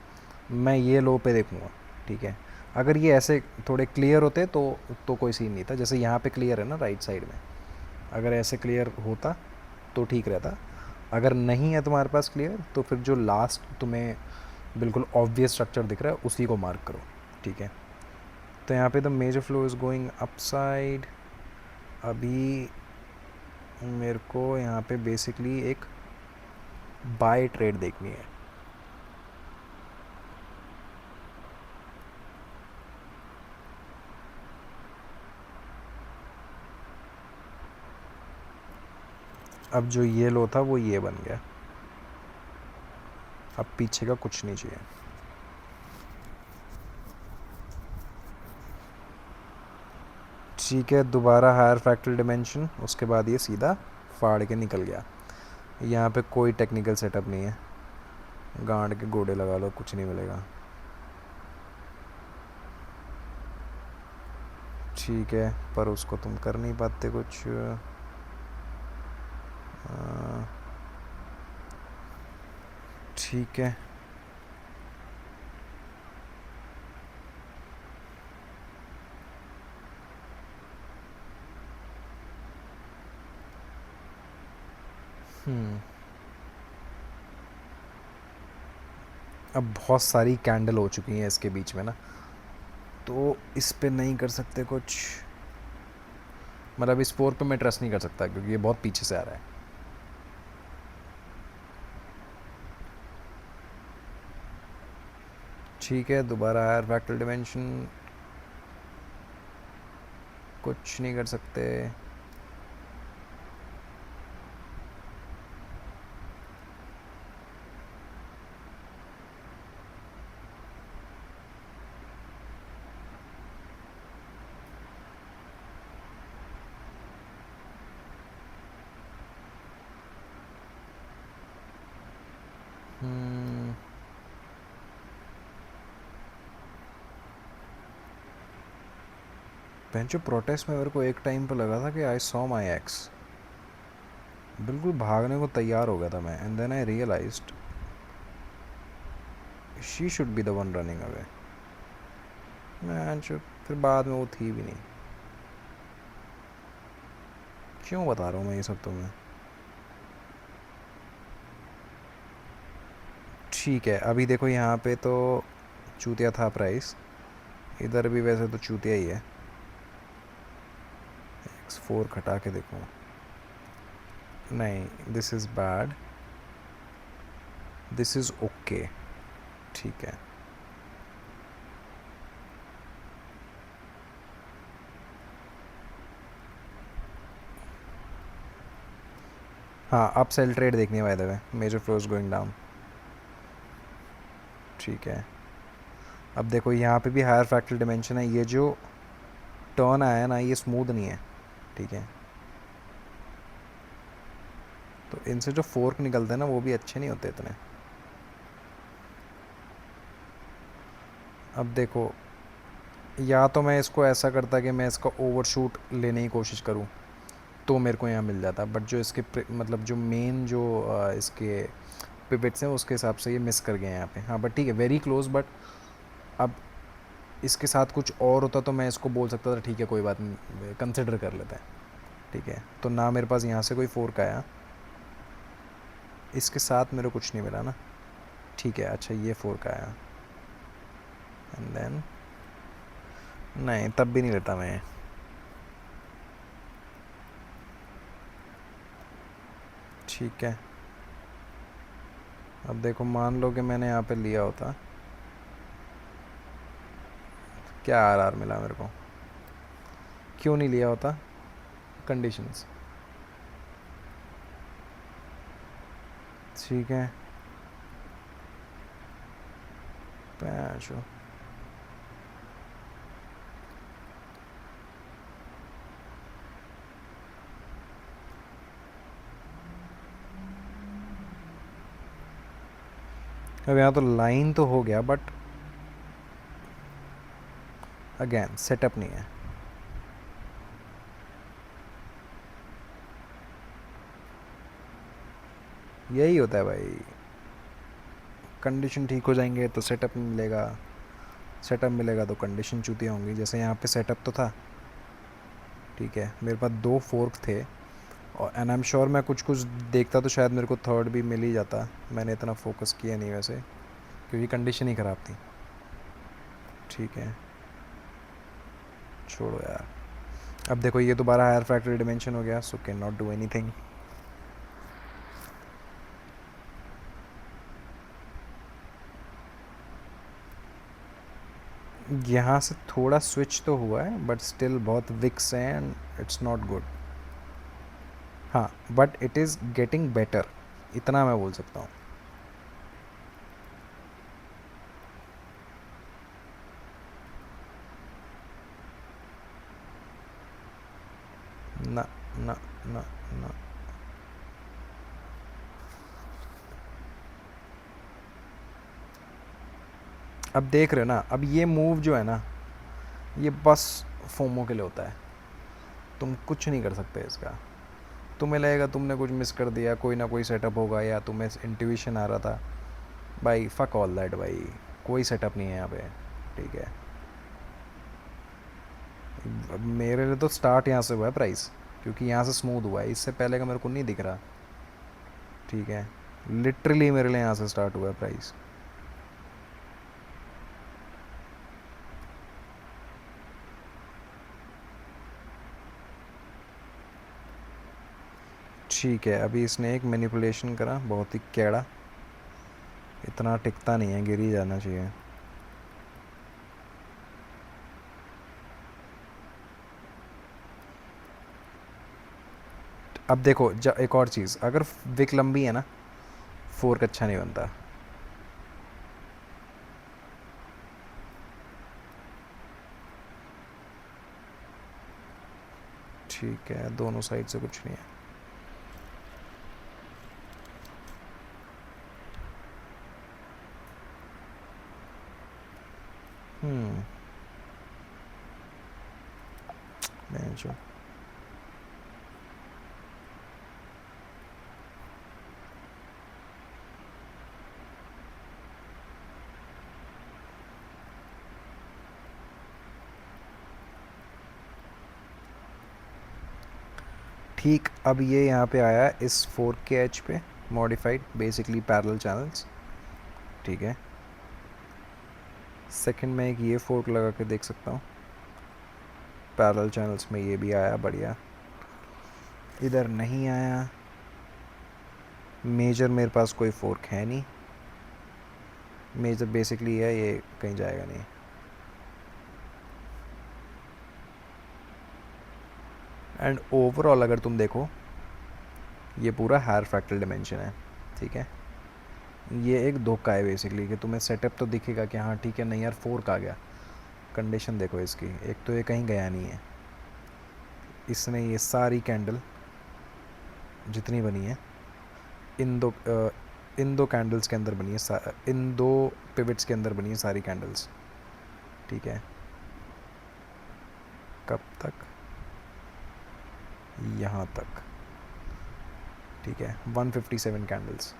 मैं ये लो पे देखूँगा। ठीक है, अगर ये ऐसे थोड़े क्लियर होते तो कोई सीन नहीं था, जैसे यहाँ पे क्लियर है ना राइट साइड में, अगर ऐसे क्लियर होता तो ठीक रहता। अगर नहीं है तुम्हारे पास क्लियर, तो फिर जो लास्ट तुम्हें बिल्कुल ऑब्वियस स्ट्रक्चर दिख रहा है उसी को मार्क करो। ठीक है, तो यहाँ पे the major flow is going upside. अभी मेरे को यहाँ पे बेसिकली एक बाय ट्रेड देखनी है। अब जो ये लो था वो ये बन गया, अब पीछे का कुछ नहीं चाहिए। ठीक है, दोबारा हायर फ्रैक्टल डिमेंशन, उसके बाद ये सीधा फाड़ के निकल गया। यहाँ पे कोई टेक्निकल सेटअप नहीं है, गांड के गोडे लगा लो, कुछ नहीं मिलेगा। ठीक है, पर उसको तुम कर नहीं पाते कुछ। ठीक है, अब बहुत सारी कैंडल हो चुकी हैं इसके बीच में ना, तो इस पे नहीं कर सकते कुछ। मतलब इस फोर पे मैं ट्रस्ट नहीं कर सकता क्योंकि ये बहुत पीछे से आ रहा है। ठीक है, दोबारा हायर फैक्टल डिमेंशन, कुछ नहीं कर सकते। जो प्रोटेस्ट में मेरे को एक टाइम पे लगा था कि आई सॉ माई एक्स, बिल्कुल भागने को तैयार हो गया था मैं, and then I realised she should be the one running away. मैं जो फिर बाद में वो थी भी नहीं। क्यों बता रहा हूँ मैं ये सब तुम्हें? ठीक है, अभी देखो यहाँ पे तो चूतिया था प्राइस, इधर भी वैसे तो चूतिया ही है। X4 खटा के देखो। नहीं, this is bad, this is okay. ठीक है, हाँ अब सेल ट्रेड देखनी है by the way, major flows going down. ठीक है, अब देखो यहाँ पे भी हायर फ्रैक्टल डिमेंशन है, ये जो टर्न आया है ना ये स्मूथ नहीं है। ठीक है, तो इनसे जो फोर्क निकलते हैं ना वो भी अच्छे नहीं होते इतने। अब देखो, या तो मैं इसको ऐसा करता कि मैं इसका ओवरशूट लेने की कोशिश करूँ तो मेरे को यहाँ मिल जाता, बट जो इसके मतलब जो मेन जो इसके पिवट्स हैं उसके हिसाब से ये मिस कर गए हैं यहाँ पे। हाँ बट ठीक है, वेरी क्लोज, बट अब इसके साथ कुछ और होता तो मैं इसको बोल सकता था ठीक है कोई बात नहीं, कंसिडर कर लेते हैं। ठीक है, तो ना मेरे पास यहाँ से कोई फोर्क आया, इसके साथ मेरे को कुछ नहीं मिला ना। ठीक है, अच्छा ये फोर्क आया, एंड देन नहीं तब भी नहीं लेता मैं। ठीक है, अब देखो मान लो कि मैंने यहाँ पे लिया होता, क्या आर मिला मेरे को? क्यों नहीं लिया होता? कंडीशंस। ठीक है, पैशो अब यहाँ तो लाइन तो हो गया, बट अगेन सेटअप नहीं है। यही होता है भाई, कंडीशन ठीक हो जाएंगे तो सेटअप मिलेगा, सेटअप मिलेगा तो कंडीशन चूतियाँ होंगी। जैसे यहाँ पे सेटअप तो था, ठीक है, मेरे पास दो फोर्क थे, और एंड आई एम श्योर मैं कुछ कुछ देखता तो शायद मेरे को थर्ड भी मिल ही जाता, मैंने इतना फोकस किया नहीं वैसे, क्योंकि कंडीशन ही ख़राब थी। ठीक है, छोड़ो यार। अब देखो ये दोबारा हायर फैक्टरी डिमेंशन हो गया, so can not do anything. यहाँ से थोड़ा स्विच तो हुआ है, बट स्टिल बहुत विक्स है एंड इट्स नॉट गुड। हाँ but it is getting better, इतना मैं बोल सकता हूँ। ना ना ना ना, अब देख रहे हो ना, अब ये मूव जो है ना ये बस फोमो के लिए होता है, तुम कुछ नहीं कर सकते इसका। तुम्हें लगेगा तुमने कुछ मिस कर दिया, कोई ना कोई सेटअप होगा, या तुम्हें इंट्यूशन आ रहा था, भाई फक ऑल दैट भाई, कोई सेटअप नहीं है यहाँ पे। ठीक है, अब मेरे लिए तो स्टार्ट यहाँ से हुआ है प्राइस, क्योंकि यहाँ से स्मूथ हुआ है, इससे पहले का मेरे को नहीं दिख रहा। ठीक है, लिटरली मेरे लिए यहाँ से स्टार्ट हुआ है प्राइस। ठीक है, अभी इसने एक मैनिपुलेशन करा बहुत ही कैड़ा, इतना टिकता नहीं है, गिर ही जाना चाहिए। अब देखो एक और चीज़, अगर विक लंबी है ना फोर्क अच्छा नहीं बनता। ठीक है, दोनों साइड से कुछ नहीं है। हम्म, मैं जो ठीक, अब ये यहाँ पे आया इस 4K एच पे मॉडिफाइड बेसिकली पैरेलल चैनल्स। ठीक है, सेकंड में एक ये फोर्क लगा के देख सकता हूँ, पैरेलल चैनल्स में ये भी आया बढ़िया। इधर नहीं आया, मेजर मेरे पास कोई फोर्क है नहीं, मेजर बेसिकली है ये कहीं जाएगा नहीं। एंड ओवरऑल अगर तुम देखो ये पूरा हायर फ्रैक्टल डिमेंशन है। ठीक है, ये एक धोखा है बेसिकली कि तुम्हें सेटअप तो दिखेगा कि हाँ ठीक है, नहीं यार फोर्क आ गया, कंडीशन देखो इसकी, एक तो ये कहीं गया नहीं है, इसने ये सारी कैंडल जितनी बनी है इन दो कैंडल्स के अंदर बनी है, इन दो पिवट्स के अंदर बनी है सारी कैंडल्स। ठीक है, कब तक, यहाँ तक। ठीक है, 157 कैंडल्स,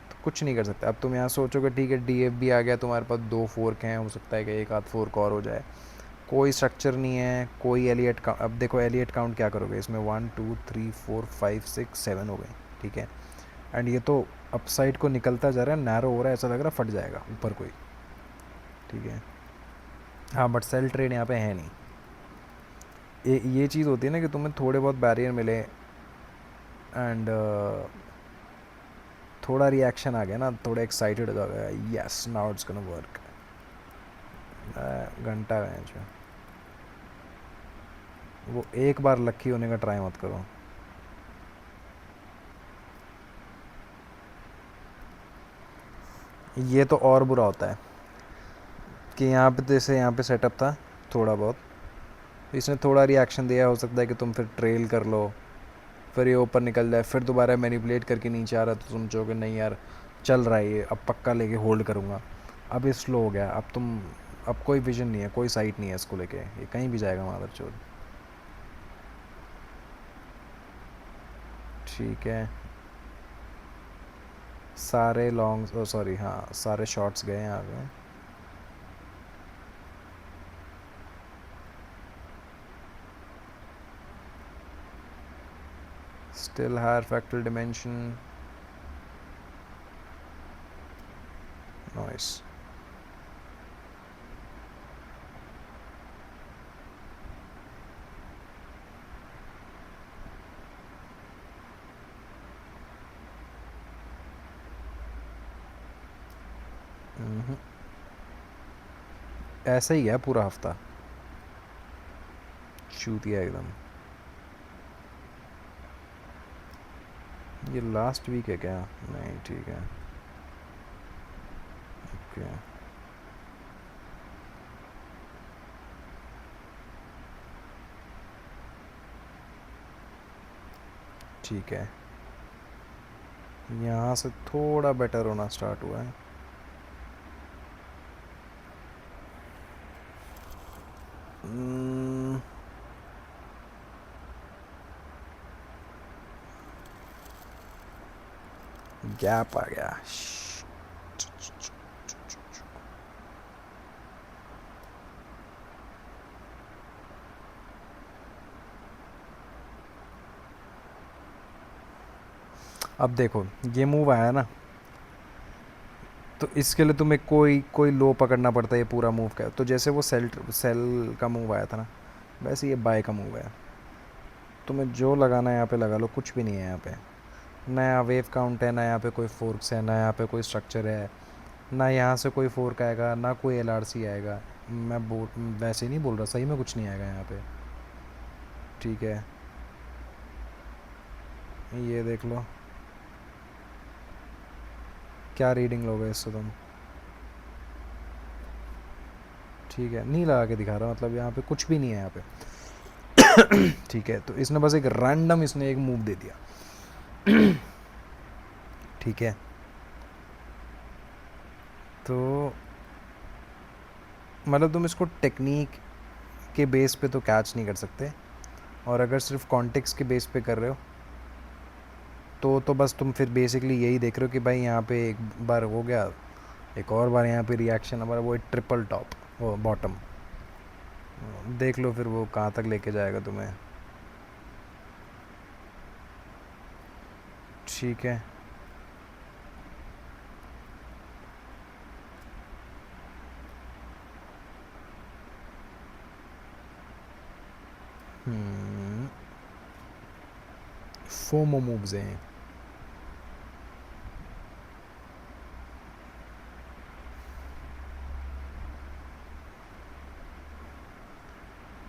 तो कुछ नहीं कर सकते। अब तुम यहाँ सोचोगे ठीक है डीएफ भी आ गया, तुम्हारे पास 2 फोर्क हैं, हो सकता है कि एक आध फोर्क और हो जाए, कोई स्ट्रक्चर नहीं है, कोई एलियट काउंट। अब देखो एलियट काउंट क्या करोगे इसमें, 1 2 3 4 5 6 7 हो गए। ठीक है, एंड ये तो अपसाइड को निकलता जा रहा है, नैरो हो रहा है, ऐसा लग रहा है फट जाएगा ऊपर कोई। ठीक है, हाँ बट सेल ट्रेड यहाँ पे है नहीं। ये चीज़ होती है ना कि तुम्हें थोड़े बहुत बैरियर मिले एंड थोड़ा रिएक्शन आ गया ना, थोड़ा एक्साइटेड हो गया, yes now it's gonna work. घंटा है जो, वो एक बार लक्की होने का ट्राई मत करो। ये तो और बुरा होता है कि यहाँ पे जैसे यहाँ पे सेटअप था थोड़ा बहुत, इसने थोड़ा रिएक्शन दिया, हो सकता है कि तुम फिर ट्रेल कर लो, फिर ये ऊपर निकल जाए, फिर दोबारा मैनिपुलेट करके नीचे आ रहा, तो तुम सोचोगे नहीं यार चल रहा है ये, अब पक्का लेके होल्ड करूँगा। अब ये स्लो हो गया, अब कोई विजन नहीं है, कोई साइट नहीं है इसको लेके, ये कहीं भी जाएगा मादरचोद। ठीक है, सारे लॉन्ग सॉरी हाँ सारे शॉट्स गए यहाँ पे। Still higher fractal dimension, noise. ऐसा ही है पूरा हफ्ता, चूतिया एकदम। ये लास्ट वीक है क्या? नहीं ठीक है, ओके ठीक है, यहाँ से थोड़ा बेटर होना स्टार्ट हुआ है। गैप आ गया, अब देखो ये मूव आया ना, तो इसके लिए तुम्हें कोई कोई लो पकड़ना पड़ता है ये पूरा मूव का। तो जैसे वो सेल सेल का मूव आया था ना, वैसे ये बाय का मूव है। तुम्हें जो लगाना है यहाँ पे लगा लो, कुछ भी नहीं है यहाँ पे, ना यहाँ वेव काउंट है, ना यहाँ पे कोई फोर्क्स है, ना यहाँ पे कोई स्ट्रक्चर है, ना यहाँ से कोई फोर्क आएगा, ना कोई एलआरसी आएगा। मैं बोल वैसे नहीं बोल रहा, सही में कुछ नहीं आएगा यहाँ पे। ठीक है, ये देख लो क्या रीडिंग लोगे इससे तुम। ठीक है, नहीं लगा के दिखा रहा, मतलब यहाँ पे कुछ भी नहीं है यहाँ पे। ठीक है, तो इसने बस एक रैंडम इसने एक मूव दे दिया। ठीक है, तो मतलब तुम इसको टेक्निक के बेस पे तो कैच नहीं कर सकते, और अगर सिर्फ कॉन्टेक्स्ट के बेस पे कर रहे हो तो बस तुम फिर बेसिकली यही देख रहे हो कि भाई यहाँ पे एक बार हो गया, एक और बार यहाँ पे रिएक्शन हमारा वो ट्रिपल टॉप, वो बॉटम, देख लो फिर वो कहाँ तक लेके जाएगा तुम्हें। ठीक है। फोमो मूव्स हैं।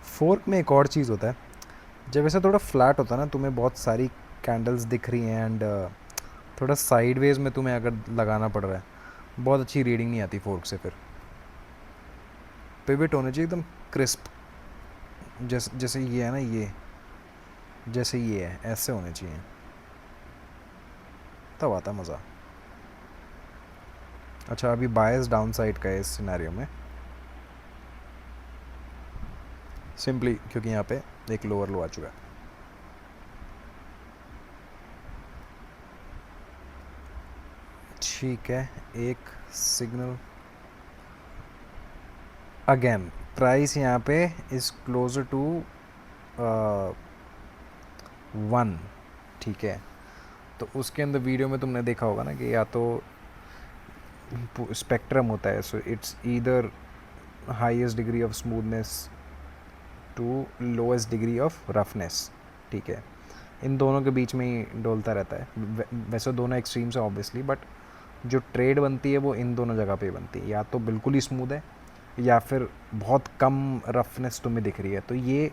फोर्क में एक और चीज़ होता है, जब ऐसा थोड़ा फ्लैट होता है ना, तुम्हें बहुत सारी कैंडल्स दिख रही हैं एंड थोड़ा साइडवेज में तुम्हें अगर लगाना पड़ रहा है, बहुत अच्छी रीडिंग नहीं आती फोर्क से। फिर पिवट होना चाहिए एकदम क्रिस्प, जैसे जैसे ये है ना, ये जैसे ये है ऐसे होने चाहिए, तब आता मज़ा। अच्छा, अभी बायस डाउन साइड का है इस सिनेरियो में, सिंपली क्योंकि यहाँ पे एक लोअर लो आ चुका है। ठीक है, एक सिग्नल अगेन, प्राइस यहाँ पे इज़ क्लोजर टू 1। ठीक है, तो उसके अंदर वीडियो में तुमने देखा होगा ना कि या तो स्पेक्ट्रम होता है, so it's either highest degree of smoothness to lowest degree of roughness. ठीक है, इन दोनों के बीच में ही डोलता रहता है। वैसे दोनों एक्सट्रीम्स हैं ऑब्वियसली, बट जो ट्रेड बनती है वो इन दोनों जगह पे बनती है, या तो बिल्कुल ही स्मूथ है या फिर बहुत कम रफनेस तुम्हें दिख रही है। तो ये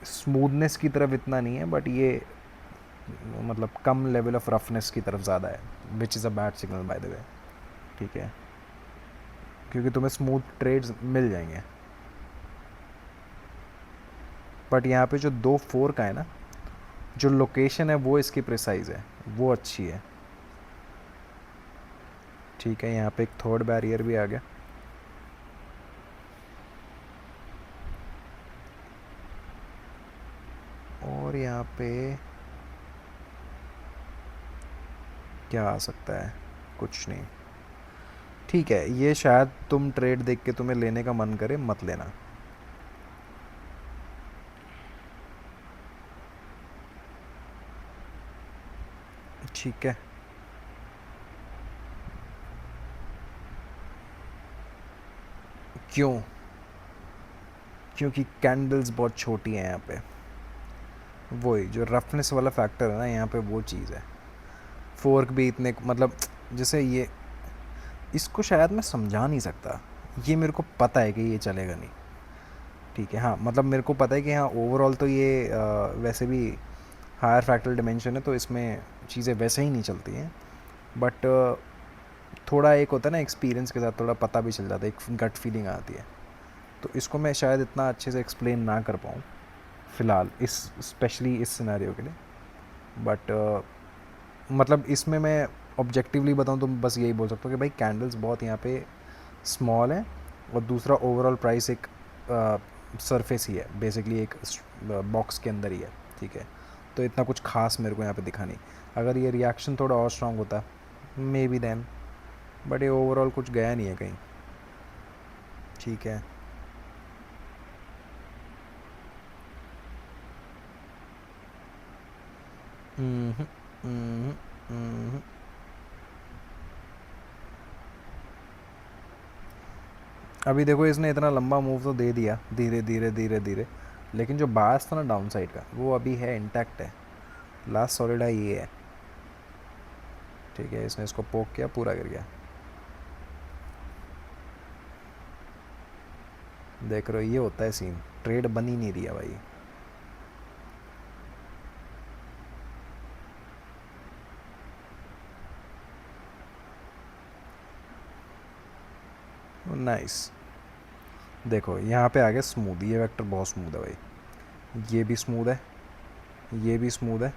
स्मूथनेस की तरफ इतना नहीं है, बट ये मतलब कम लेवल ऑफ रफनेस की तरफ ज़्यादा है, which is a bad signal bye the वे। ठीक है, क्योंकि तुम्हें स्मूथ ट्रेड्स मिल जाएंगे, बट यहाँ पे जो 2-4 का है ना, जो लोकेशन है वो इसकी प्रिसाइज है, वो अच्छी है। ठीक है, यहाँ पे एक थर्ड बैरियर भी आ गया, और यहाँ पे क्या आ सकता है, कुछ नहीं। ठीक है, ये शायद तुम ट्रेड देख के तुम्हें लेने का मन करे, मत लेना। ठीक है, क्यों? क्योंकि कैंडल्स बहुत छोटी हैं यहाँ पे, वही जो रफनेस वाला फैक्टर है ना यहाँ पे, वो चीज़ है। फोर्क भी इतने मतलब, जैसे ये, इसको शायद मैं समझा नहीं सकता, ये मेरे को पता है कि ये चलेगा नहीं। ठीक है, हाँ मतलब मेरे को पता है कि हाँ ओवरऑल तो ये वैसे भी हायर फ्रैक्टल डिमेंशन है, तो इसमें चीज़ें वैसे ही नहीं चलती हैं, बट थोड़ा एक होता है ना एक्सपीरियंस के साथ, थोड़ा पता भी चल जाता है, एक गट फीलिंग आती है। तो इसको मैं शायद इतना अच्छे से एक्सप्लेन ना कर पाऊँ फ़िलहाल, इस स्पेशली इस सिनेरियो के लिए, बट मतलब इसमें मैं ऑब्जेक्टिवली बताऊँ तो बस यही बोल सकता हूँ कि भाई कैंडल्स बहुत यहाँ पे स्मॉल है, और दूसरा ओवरऑल प्राइस एक सरफेस ही है, बेसिकली एक बॉक्स के अंदर ही है। ठीक है, तो इतना कुछ खास मेरे को यहाँ पे दिखा नहीं। अगर ये रिएक्शन थोड़ा और स्ट्रांग होता मे बी देन, बट ये ओवरऑल कुछ गया नहीं है कहीं। ठीक है, हम्म, हम्म, हम्म। अभी देखो, इसने इतना लंबा मूव तो दे दिया, धीरे धीरे धीरे धीरे, लेकिन जो बास था ना डाउन साइड का, वो अभी है, इंटैक्ट है। लास्ट सॉलिड है ये है। ठीक है, इसने इसको पोक किया, पूरा गिर गया। देख रहे हो, ये होता है सीन, ट्रेड बन ही नहीं रही है भाई। नाइस, देखो यहाँ पे आ गया स्मूथ, ये वेक्टर बहुत स्मूथ है भाई, ये भी स्मूथ है, ये भी स्मूथ है।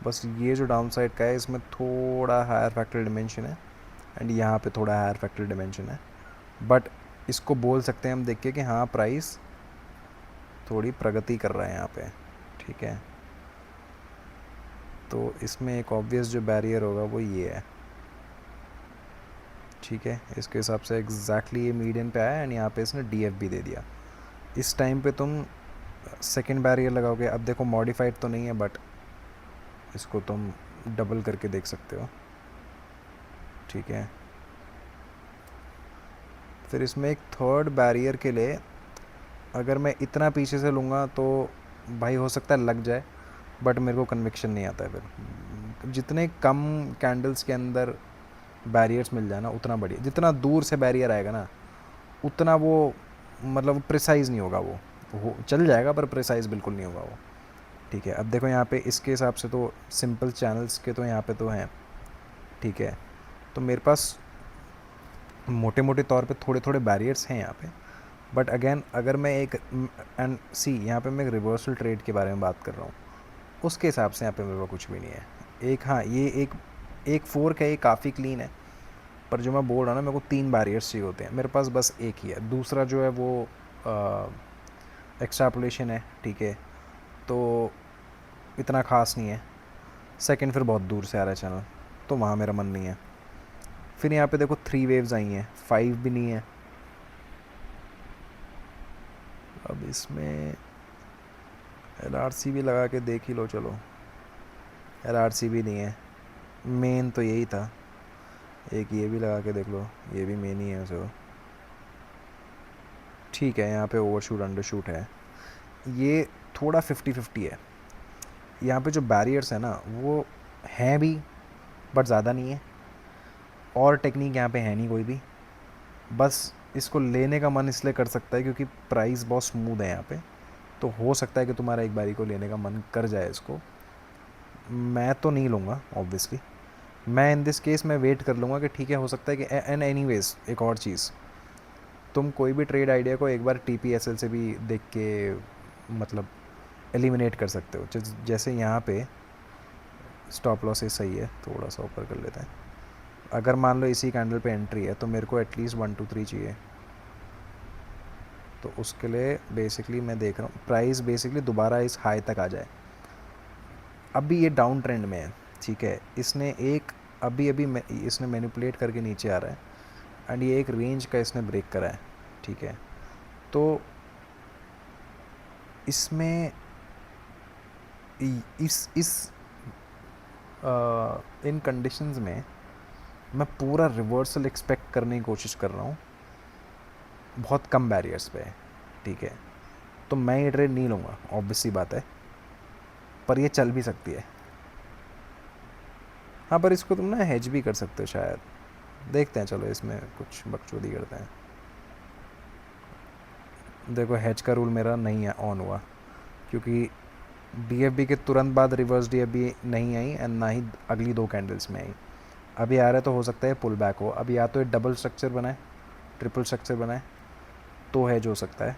बस ये जो डाउन साइड का है, इसमें थोड़ा हायर फैक्टर डिमेंशन है, एंड यहाँ पे थोड़ा हायर फैक्टर डिमेंशन है, बट इसको बोल सकते हैं हम देख के कि हाँ प्राइस थोड़ी प्रगति कर रहा है यहाँ पे, ठीक है। तो इसमें एक ऑब्वियस जो बैरियर होगा वो ये है, ठीक है। इसके हिसाब से एग्जैक्टली ये मीडियन पे आया एंड यहाँ पे इसने डीएफ भी दे दिया। इस टाइम पे तुम सेकंड बैरियर लगाओगे। अब देखो मॉडिफाइड तो नहीं है बट इसको तुम डबल करके देख सकते हो, ठीक है। फिर इसमें एक थर्ड बैरियर के लिए अगर मैं इतना पीछे से लूँगा तो भाई हो सकता है लग जाए, बट मेरे को कन्विक्शन नहीं आता है। फिर जितने कम कैंडल्स के अंदर बैरियर्स मिल जाए ना उतना बढ़िया। जितना दूर से बैरियर आएगा ना उतना वो मतलब प्रिसाइज़ नहीं होगा, वो चल जाएगा पर प्रिसाइज़ बिल्कुल नहीं होगा वो, ठीक है। अब देखो यहाँ पे इसके हिसाब से तो सिंपल चैनल्स के तो यहाँ पे तो हैं, ठीक है। तो मेरे पास मोटे मोटे तौर पे थोड़े थोड़े बैरियर्स हैं यहाँ पे, बट अगेन अगर मैं एक एंड सी यहाँ पे मैं एक रिवर्सल ट्रेड के बारे में बात कर रहा हूँ, उसके हिसाब से यहाँ पे मेरे पास कुछ भी नहीं है। एक हाँ ये एक फोर्क है, ये काफ़ी क्लीन है, पर जो मैं बोल रहा हूँ ना मेरे को 3 बैरियर्स चाहिए होते हैं, मेरे पास बस एक ही है। दूसरा जो है वो एक्सट्रापोलेशन है, ठीक है, तो इतना ख़ास नहीं है। सेकंड फिर बहुत दूर से आ रहा है चैनल, तो वहाँ मेरा मन नहीं है। फिर यहाँ पे देखो 3 वेव्स आई हैं, 5 भी नहीं है। अब इसमें LRC भी लगा के देख ही लो, चलो। LRC भी नहीं है, मेन तो यही था। एक ये भी लगा के देख लो, ये भी मेन ही है उसे, ठीक है। यहाँ पे ओवरशूट अंडरशूट है, ये थोड़ा 50-50 है। यहाँ पे जो बैरियर्स है ना वो हैं भी बट ज़्यादा नहीं है, और टेक्निक यहाँ पे है नहीं कोई भी। बस इसको लेने का मन इसलिए कर सकता है क्योंकि प्राइस बहुत स्मूथ है यहाँ पे, तो हो सकता है कि तुम्हारा एक बारी को लेने का मन कर जाए इसको। मैं तो नहीं लूँगा ऑब्वियसली, मैं इन दिस केस मैं वेट कर लूँगा कि ठीक है हो सकता है कि एंड एनीवेज एक और चीज़, तुम कोई भी ट्रेड आइडिया को एक बार TPSL से भी देख के मतलब एलिमिनेट कर सकते हो। जैसे यहाँ पे स्टॉप लॉस सही है, थोड़ा सा ऊपर कर लेते हैं। अगर मान लो इसी कैंडल पे एंट्री है तो मेरे को एटलीस्ट 1 2 3 चाहिए, तो उसके लिए बेसिकली मैं देख रहा हूँ प्राइस बेसिकली दोबारा इस हाई तक आ जाए। अभी ये डाउन ट्रेंड में है, ठीक है। इसने एक अभी अभी इसने मैनिपुलेट करके नीचे आ रहा है एंड ये एक रेंज का इसने ब्रेक करा है, ठीक है। तो इसमें इस इन कंडीशंस में मैं पूरा रिवर्सल एक्सपेक्ट करने की कोशिश कर रहा हूँ, बहुत कम बैरियर्स पे है, ठीक है। तो मैं ये ट्रेड नहीं लूँगा, ऑब्वियस सी बात है, पर ये चल भी सकती है। हाँ पर इसको तुम ना हेज भी कर सकते हो शायद, देखते हैं, चलो इसमें कुछ बकचोदी करते हैं। देखो हेज का रूल मेरा नहीं है ऑन हुआ, क्योंकि DFB के तुरंत बाद रिवर्स DFB नहीं आई एंड ना ही अगली 2 कैंडल्स में आई। अभी आ रहा है तो हो सकता है पुल बैक हो। अब या तो ये डबल स्ट्रक्चर बनाए, ट्रिपल स्ट्रक्चर बनाए, तो हेज हो सकता है।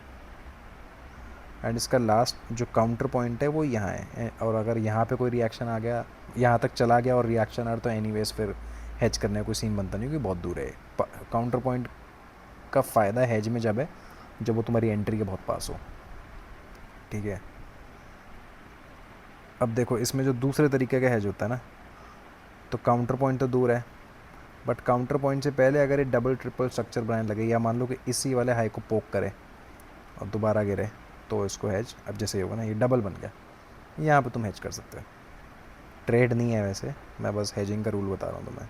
एंड इसका लास्ट जो काउंटर पॉइंट है वो यहाँ है, और अगर यहाँ पे कोई रिएक्शन आ गया, यहाँ तक चला गया और रिएक्शन आ रहा तो एनीवेज फिर हेज करने का कोई सीन बनता नहीं, क्योंकि बहुत दूर है। काउंटर पॉइंट का फ़ायदा हेज में जब है जब वो तुम्हारी एंट्री के बहुत पास हो, ठीक है। अब देखो इसमें जो दूसरे तरीके का हेज होता है ना, तो काउंटर पॉइंट तो दूर है, बट काउंटर पॉइंट से पहले अगर ये डबल ट्रिपल स्ट्रक्चर बनाने लगे, या मान लो कि इसी वाले हाई को पोक करे और दोबारा गिरे, तो इसको हेज, अब जैसे होगा ना ये डबल बन गया, यहाँ पे तुम हेज कर सकते हो। ट्रेड नहीं है वैसे, मैं बस हेजिंग का रूल बता रहा हूँ तुम्हें,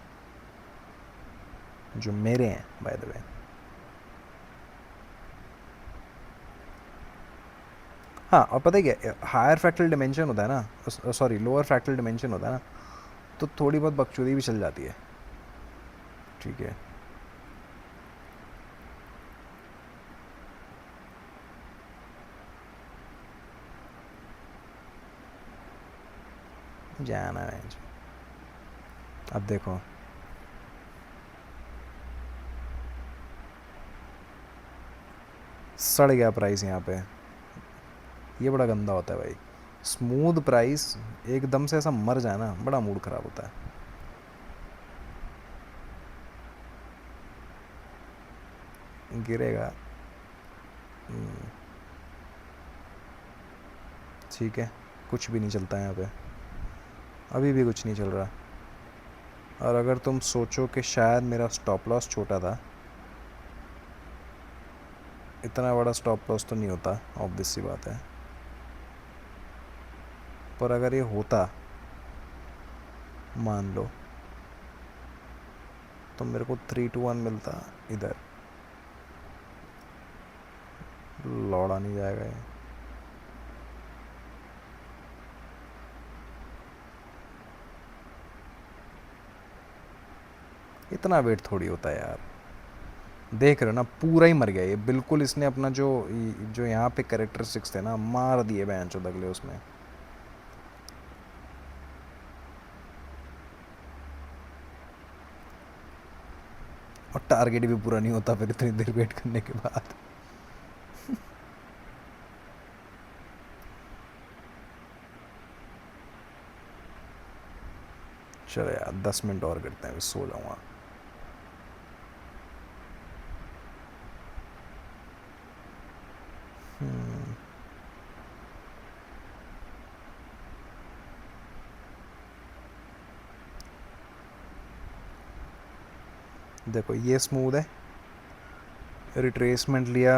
जो मेरे हैं बाय द वे। हाँ और पता है क्या, हायर फ्रैक्टल डिमेंशन होता है ना, सॉरी लोअर फ्रैक्टल डिमेंशन होता है ना, तो थोड़ी बहुत बकचोदी भी चल जाती है, ठीक है। जाना है। अब देखो सड़ गया प्राइस यहाँ पे, ये बड़ा गंदा होता है भाई। स्मूथ प्राइस एकदम से ऐसा मर जाए ना, बड़ा मूड ख़राब होता है। गिरेगा। ठीक है, कुछ भी नहीं चलता यहाँ पे, अभी भी कुछ नहीं चल रहा। और अगर तुम सोचो कि शायद मेरा स्टॉप लॉस छोटा था, इतना बड़ा स्टॉप लॉस तो नहीं होता, ऑब्वियस सी बात है। पर अगर ये होता, मान लो, तो मेरे को 3 to 1 मिलता इधर। लौड़ा नहीं जाएगा ये। इतना वेट थोड़ी होता है यार, देख रहे हो ना, पूरा ही मर गया ये बिल्कुल। इसने अपना जो यहाँ पे कैरेक्टरिस्टिक्स थे ना, मार दिए बहन चो दगले उसमें। और टारगेट भी पूरा नहीं होता फिर इतनी देर वेट करने के बाद। चलो यार 10 मिनट और करते हैं, फिर सो जाऊँगा। देखो ये स्मूथ है, रिट्रेसमेंट लिया,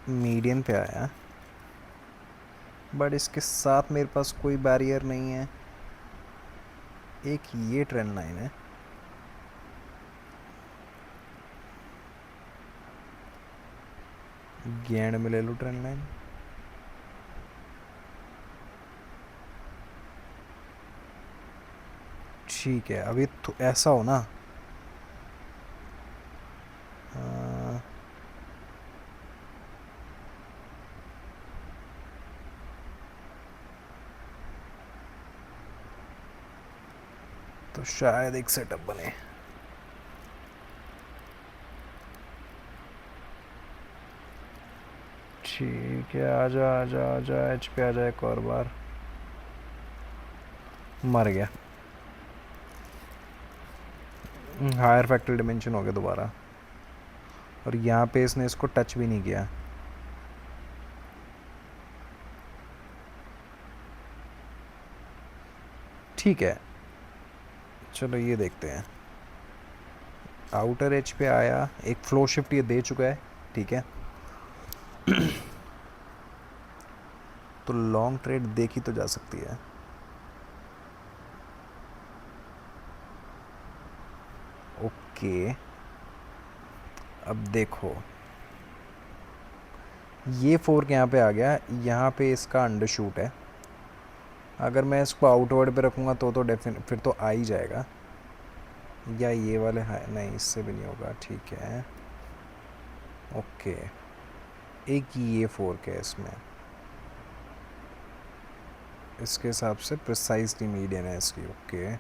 मीडियन पे आया, बट इसके साथ मेरे पास कोई बैरियर नहीं है। एक ये ट्रेंड लाइन है, गेंड में ले लो ट्रेंड लाइन। ठीक है, अभी तो ऐसा हो ना, अ, तो शायद एक सेटअप बने। ठीक है, आजा आजा आजा, एच पे आ जाए एक और बार। मर गया, हायर फैक्टर डिमेंशन हो गया दोबारा। और यहाँ पे इसने इसको टच भी नहीं किया। ठीक है, चलो ये देखते हैं। आउटर एज पे आया, एक फ्लो शिफ्ट ये दे चुका है, ठीक है। तो लॉन्ग ट्रेड देखी तो जा सकती है। ओके, अब देखो ये फोर्क यहाँ पे आ गया, यहाँ पे इसका अंडरशूट है। अगर मैं इसको आउटवर्ड पे रखूँगा तो डेफिनेट फिर तो आ ही जाएगा, या ये वाले हाई, नहीं इससे भी नहीं होगा, ठीक है। ओके, एक ये फोर्क है इसमें, इसके हिसाब से प्रिसाइजली मीडियन है इसकी। ओके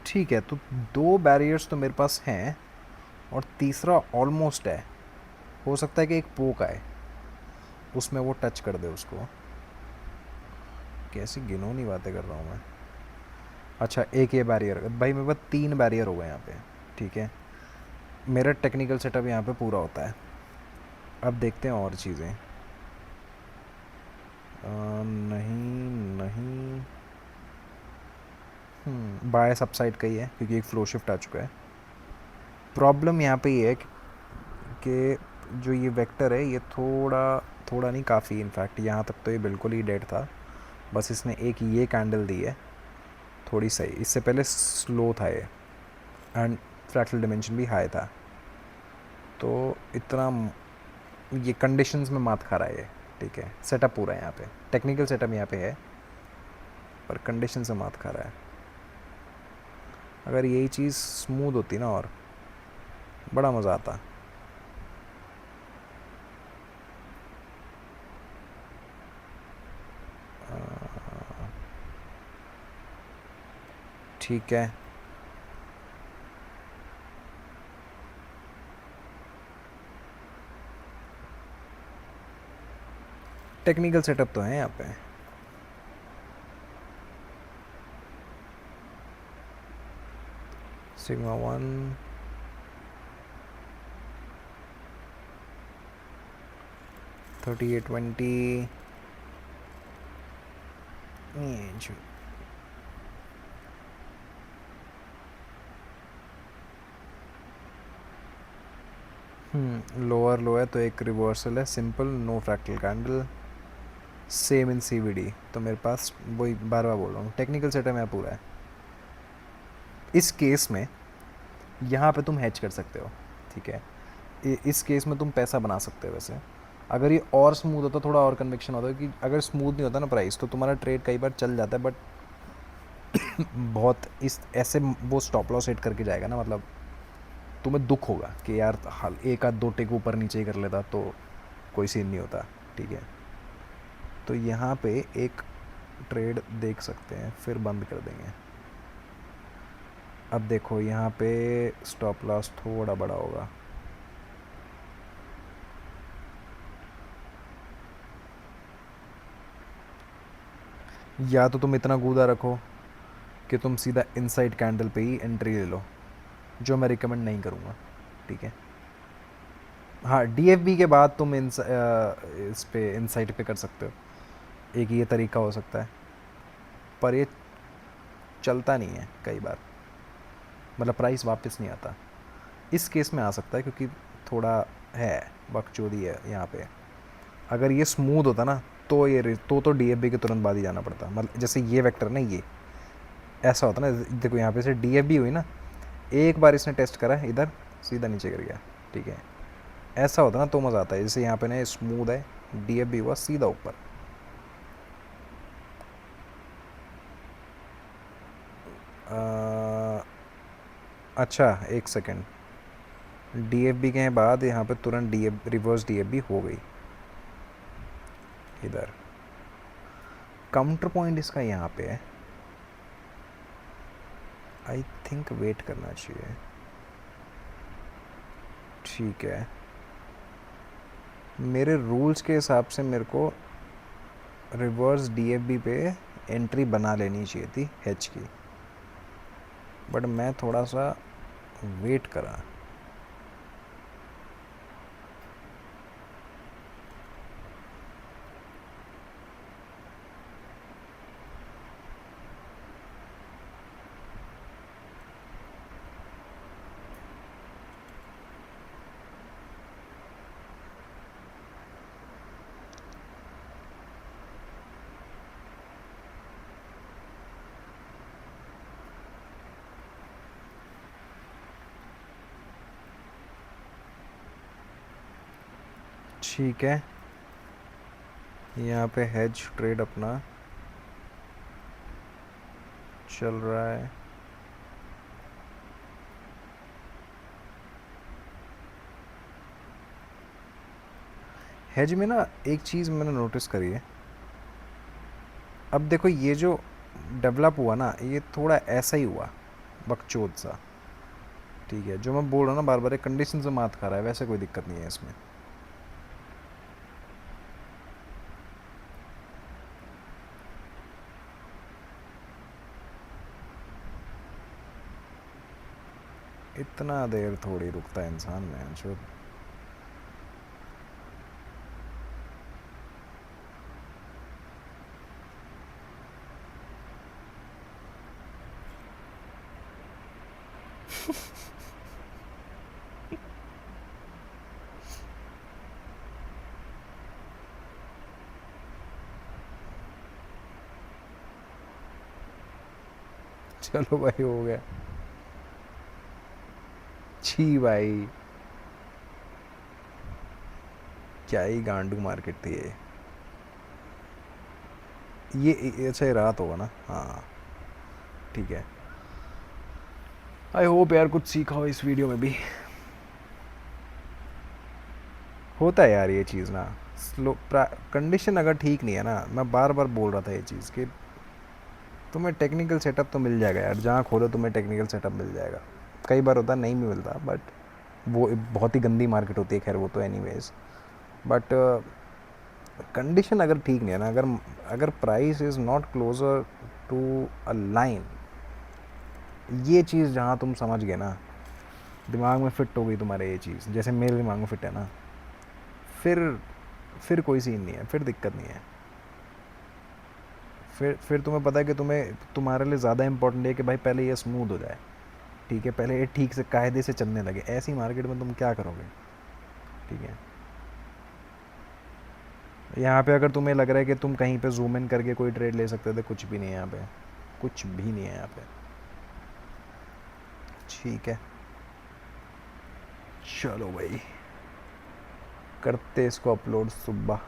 ठीक है, तो दो बैरियर्स तो मेरे पास हैं, और तीसरा ऑलमोस्ट है। हो सकता है कि एक पोक आए, उसमें वो टच कर दे उसको। कैसी गिनौनी बातें कर रहा हूँ मैं। अच्छा, एक ये बैरियर, भाई मेरे पास 3 बैरियर हो गए यहाँ पे, ठीक है। मेरा टेक्निकल सेटअप यहाँ पे पूरा होता है। अब देखते हैं और चीज़ें। नहीं नहीं, बायस अपसाइड का ही है क्योंकि एक फ्लो शिफ्ट आ चुका है। प्रॉब्लम यहाँ पे ये है कि जो ये वेक्टर है ये थोड़ा थोड़ा नहीं, काफ़ी इनफैक्ट यहाँ तक तो ये बिल्कुल ही डेड था। बस इसने एक ये कैंडल दी है थोड़ी सही, इससे पहले स्लो था ये, एंड फ्रैक्टल डिमेंशन भी हाई था। तो इतना ये कंडीशंस में मात खा रहा है ये, ठीक है। सेटअप पूरा है यहाँ पे, टेक्निकल सेटअप यहाँ पे है, पर कंडीशन से मात खा रहा है। अगर यही चीज़ स्मूथ होती ना, और बड़ा मज़ा आता। ठीक है, टेक्निकल सेटअप तो है यहाँ पे। सिग्मा 1, 3820 नहीं लोअर लो है तो एक रिवर्सल है simple no fractal candle same in CVD. तो मेरे पास वही बार बार बोल रहा हूँ टेक्निकल सेटअप है पूरा है। इस केस में यहाँ पे तुम हैच कर सकते हो, ठीक है। इस केस में तुम पैसा बना सकते हो वैसे। अगर ये और स्मूथ होता थोड़ा और कन्विक्शन होता कि अगर स्मूथ नहीं होता ना प्राइस तो तुम्हारा ट्रेड कई बार चल जाता है, बट बहुत इस ऐसे वो स्टॉप लॉस सेट करके जाएगा ना, मतलब तुम्हें दुख होगा कि यार हाल एक आध दो टेक ऊपर नीचे ही कर लेता तो कोई सीन नहीं होता, ठीक है। तो यहाँ पे एक ट्रेड देख सकते हैं फिर बंद कर देंगे। अब देखो यहाँ पे स्टॉप लॉस थोड़ा बड़ा होगा, या तो तुम इतना गूदा रखो कि तुम सीधा इनसाइड कैंडल पे ही एंट्री ले लो, जो मैं रिकमेंड नहीं करूँगा, ठीक है। हाँ डीएफबी के बाद तुम इस पे इनसाइड पे कर सकते हो, एक ये तरीका हो सकता है, पर ये चलता नहीं है कई बार, मतलब प्राइस वापस नहीं आता। इस केस में आ सकता है क्योंकि थोड़ा है बकचोदी है यहाँ पे। अगर ये स्मूथ होता ना तो ये तो डीएफबी के तुरंत बाद ही जाना पड़ता, मतलब जैसे ये वेक्टर ना ये ऐसा होता ना, देखो यहाँ पे से डीएफबी हुई ना, एक बार इसने टेस्ट करा इधर सीधा नीचे गिर गया, ठीक है। ऐसा होता ना तो मज़ा आता है, जैसे यहाँ पे ना स्मूथ है डीएफबी हुआ सीधा ऊपर। अच्छा एक सेकेंड, डीएफबी के बाद यहाँ पे तुरंत डीएफ रिवर्स डीएफबी हो गई इधर। काउंटर पॉइंट इसका यहाँ पे है, आई थिंक वेट करना चाहिए, ठीक है। मेरे रूल्स के हिसाब से मेरे को रिवर्स डीएफबी पे एंट्री बना लेनी चाहिए थी एच की, बट मैं थोड़ा सा वेट करा। ठीक है यहाँ पे हेज ट्रेड अपना चल रहा है। हेज में ना एक चीज़ मैंने नोटिस करी है, अब देखो ये जो डेवलप हुआ ना ये थोड़ा ऐसा ही हुआ बकचोद सा, ठीक है। जो मैं बोल रहा हूँ ना बार बार कंडीशन से मात खा रहा है, वैसे कोई दिक्कत नहीं है इसमें। इतना देर थोड़ी रुकता है इंसान में जो चलो भाई हो गया। छी भाई क्या ही गांडू मार्केट थी ये अच्छा ये रात होगा ना, हाँ ठीक है। आई होप यार कुछ सीखा हो इस वीडियो में भी। होता है यार ये चीज़ ना, स्लो कंडीशन अगर ठीक नहीं है ना, मैं बार बार बोल रहा था ये चीज़ कि तुम्हें टेक्निकल सेटअप तो मिल जाएगा यार, जहाँ खोलो तुम्हें टेक्निकल सेटअप मिल जाएगा। कई बार होता नहीं भी मिलता, बट वो बहुत ही गंदी मार्केट होती है, खैर वो तो एनीवेज। बट कंडीशन अगर ठीक नहीं है ना, अगर अगर price is not closer to a line, ये चीज़ जहाँ तुम समझ गए ना, दिमाग में फिट हो गई तुम्हारे ये चीज़, जैसे मेरे दिमाग में फिट है ना, फिर फिर कोई सीन नहीं है, फिर दिक्कत नहीं है। फिर तुम्हें पता है कि तुम्हारे लिए ज़्यादा इंपॉर्टेंट है कि भाई पहले ये स्मूथ हो जाए, ठीक है, पहले ये ठीक से कायदे से चलने लगे। ऐसी मार्केट में तुम क्या करोगे? ठीक है, यहाँ पे अगर तुम्हें लग रहा है कि तुम कहीं पे जूम इन करके कोई ट्रेड ले सकते थे, कुछ भी नहीं है यहाँ पे, कुछ भी नहीं है यहाँ पे। ठीक है, चलो भाई, करते इसको अपलोड सुबह।